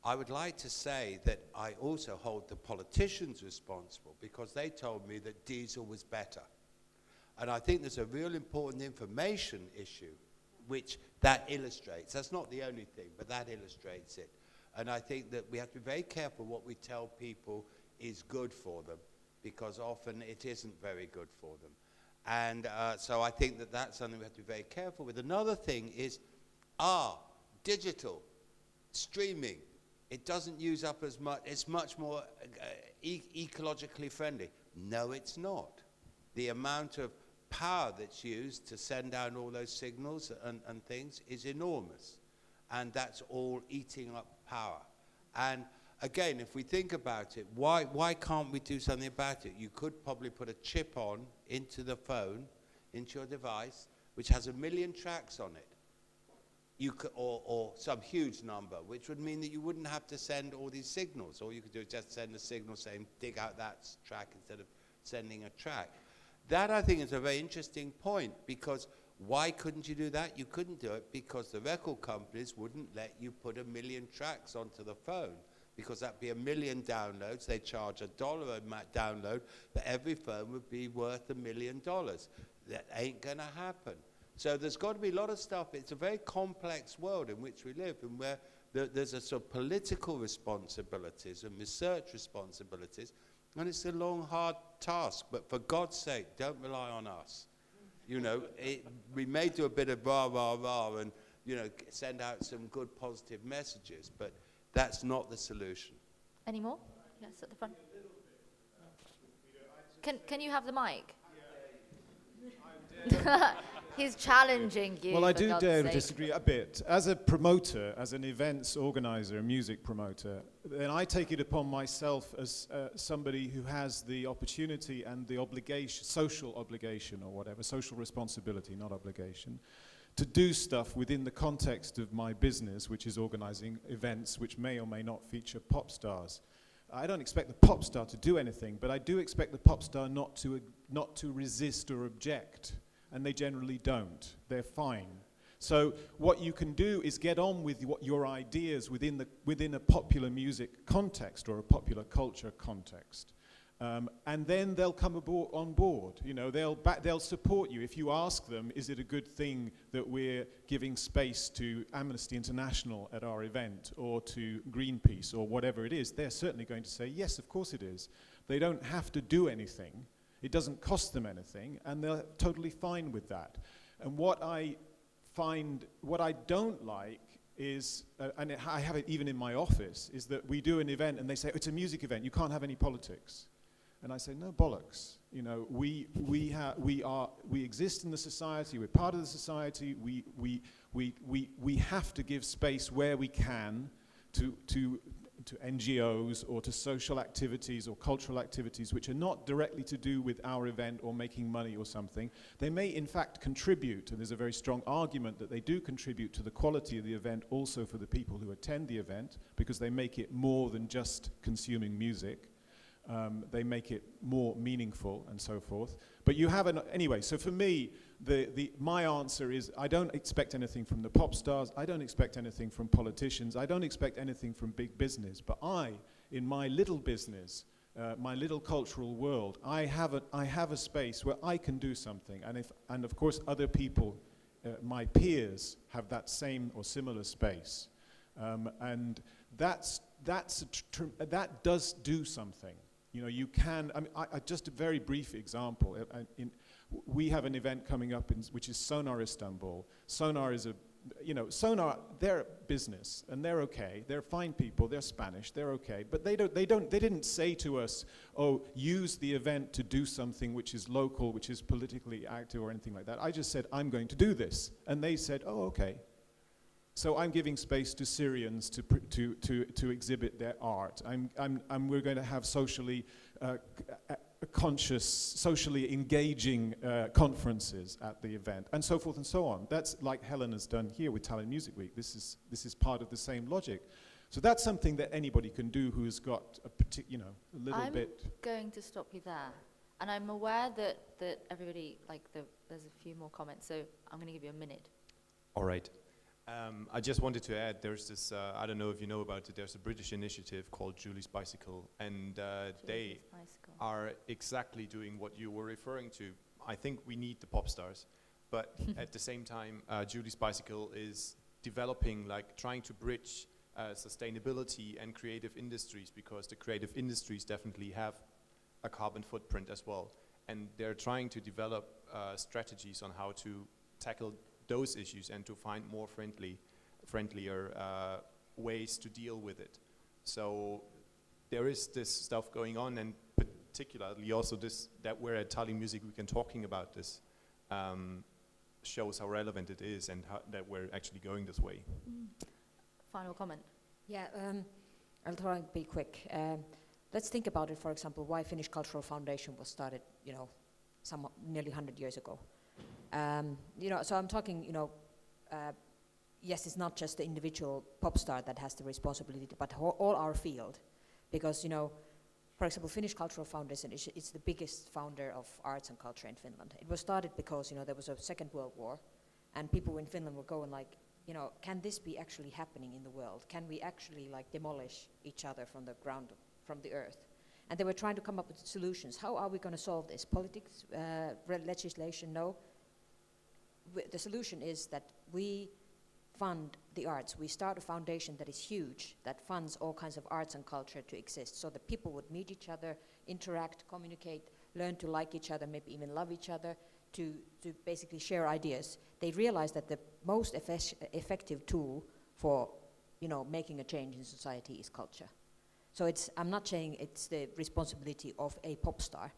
I would like to say that I also hold the politicians responsible, because they told me that diesel was better. And I think there's a real important information issue which that illustrates. That's not the only thing, but that illustrates it. And I think that we have to be very careful what we tell people is good for them, because often it isn't very good for them. And so I think that that's something we have to be very careful with. Another thing is digital, streaming. It doesn't use up as much. It's much more ecologically friendly. No, it's not. The amount of power that's used to send down all those signals and things is enormous. And that's all eating up power. And again, if we think about it, why can't we do something about it? You could probably put a chip on into the phone, into your device, which has 1 million tracks on it. You could, or some huge number, which would mean that you wouldn't have to send all these signals. All you could do is just send a signal saying, dig out that track, instead of sending a track. That, I think, is a very interesting point, because why couldn't you do that? You couldn't do it because the record companies wouldn't let you put 1 million tracks onto the phone, because that'd be 1 million downloads. They charge $1 a download, but every phone would be worth $1 million. That ain't going to happen. So there's got to be a lot of stuff. It's a very complex world in which we live, and where there's a sort of political responsibilities and research responsibilities, and it's a long, hard task. But for God's sake, don't rely on us. You know, we may do a bit of rah, rah, rah, and, send out some good positive messages, but that's not the solution. Any more? Yes, at the front. Can you have the mic? He's challenging you. Well, I for do God's dare to sake. disagree a bit. As a promoter, as an events organizer, a music promoter, then I take it upon myself as somebody who has the opportunity and the obligation, social obligation or whatever, social responsibility, not obligation, to do stuff within the context of my business, which is organizing events which may or may not feature pop stars. I don't expect the pop star to do anything, but I do expect the pop star not to resist or object. And they generally don't. They're fine. So what you can do is get on with your ideas within a popular music context or a popular culture context. And then they'll come on board. You know, they'll support you. If you ask them, is it a good thing that we're giving space to Amnesty International at our event, or to Greenpeace, or whatever it is, they're certainly going to say, yes, of course it is. They don't have to do anything. It doesn't cost them anything, and they're totally fine with that. And what I don't like is, and I have it even in my office, is that we do an event and they say, it's a music event, you can't have any politics. And I say, no bollocks. You know, we exist in the society. We're part of the society. We have to give space where we can to NGOs or to social activities or cultural activities which are not directly to do with our event or making money or something. They may in fact contribute, and there's a very strong argument that they do contribute to the quality of the event also for the people who attend the event, because they make it more than just consuming music. They make it more meaningful and so forth. But you have anyway, so for me, my answer is I don't expect anything from the pop stars, I don't expect anything from politicians, I don't expect anything from big business, but in my little business, my little cultural world, I have a space where I can do something, and of course other people, my peers, have that same or similar space. And that does do something. You know, you can, just a very brief example. We have an event coming up which is Sonar Istanbul. Sonar is Sonar, they're a business and they're okay. They're fine people, they're Spanish, they're okay. But they didn't say to us, oh, use the event to do something which is local, which is politically active or anything like that. I just said, I'm going to do this. And they said, oh, okay. So I'm giving space to Syrians to exhibit their art. We're going to have socially conscious, socially engaging conferences at the event, and so forth and so on. That's like Helen has done here with Tallinn Music Week. This is part of the same logic. So that's something that anybody can do who's got a little bit. I'm going to stop you there, and I'm aware that everybody there's a few more comments, so I'm going to give you a minute. All right. I just wanted to add, there's this, I don't know if you know about it, there's a British initiative called Julie's Bicycle, and they are exactly doing what you were referring to. I think we need the pop stars, but at the same time, Julie's Bicycle is developing, trying to bridge sustainability and creative industries, because the creative industries definitely have a carbon footprint as well. And they're trying to develop strategies on how to tackle those issues and to find more friendlier ways to deal with it. So there is this stuff going on, and particularly also that we're at Tallinn Music Week and talking about this shows how relevant it is and that we're actually going this way. Final comment. Yeah, I'll try and be quick. Let's think about it, for example, why Finnish Cultural Foundation was started, nearly 100 years ago. So I'm talking, yes, it's not just the individual pop star that has the responsibility, but all our field. Because, for example, Finnish Cultural Foundation is the biggest founder of arts and culture in Finland. It was started because, there was a Second World War, and people in Finland were going can this be actually happening in the world? Can we actually demolish each other from the ground, from the earth? And they were trying to come up with solutions. How are we going to solve this? Politics, legislation, no. The solution is that we fund the arts. We start a foundation that is huge, that funds all kinds of arts and culture to exist, so that people would meet each other, interact, communicate, learn to like each other, maybe even love each other, to basically share ideas. They realized that the most effective tool for making a change in society is culture. So I'm not saying it's the responsibility of a pop star.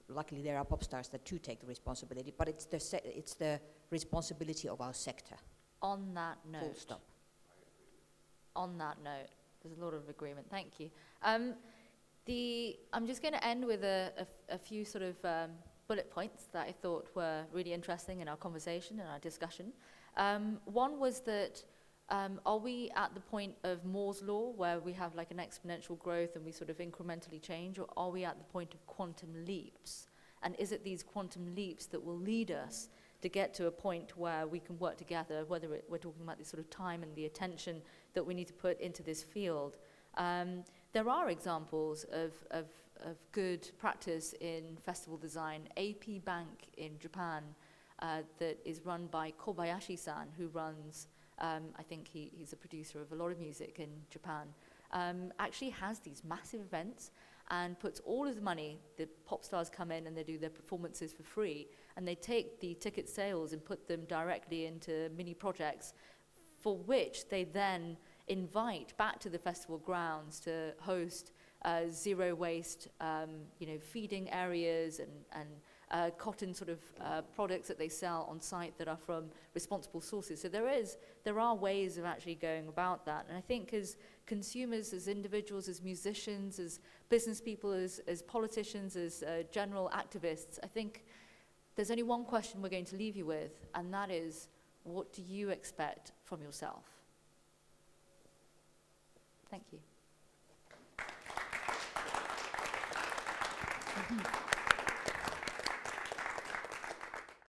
Luckily, there are pop stars that do take the responsibility, but it's the responsibility of our sector. On that note. Full stop. On that note, there's a lot of agreement. Thank you. I'm just going to end with a few sort of bullet points that I thought were really interesting in our conversation and our discussion. One was that are we at the point of Moore's law, where we have an exponential growth and we sort of incrementally change, or are we at the point of quantum leaps? And is it these quantum leaps that will lead us to get to a point where we can work together, whether we're talking about this sort of time and the attention that we need to put into this field. There are examples of good practice in festival design. AP Bank in Japan, that is run by Kobayashi-san, who runs, I think he's a producer of a lot of music in Japan, actually has these massive events and puts all of the money, the pop stars come in and they do their performances for free, and they take the ticket sales and put them directly into mini projects for which they then invite back to the festival grounds to host zero waste, feeding areas and cotton sort of products that they sell on site that are from responsible sources. So there are ways of actually going about that. And I think as consumers, as individuals, as musicians, as business people, as politicians, as general activists, I think there's only one question we're going to leave you with, and that is, what do you expect from yourself? Thank you.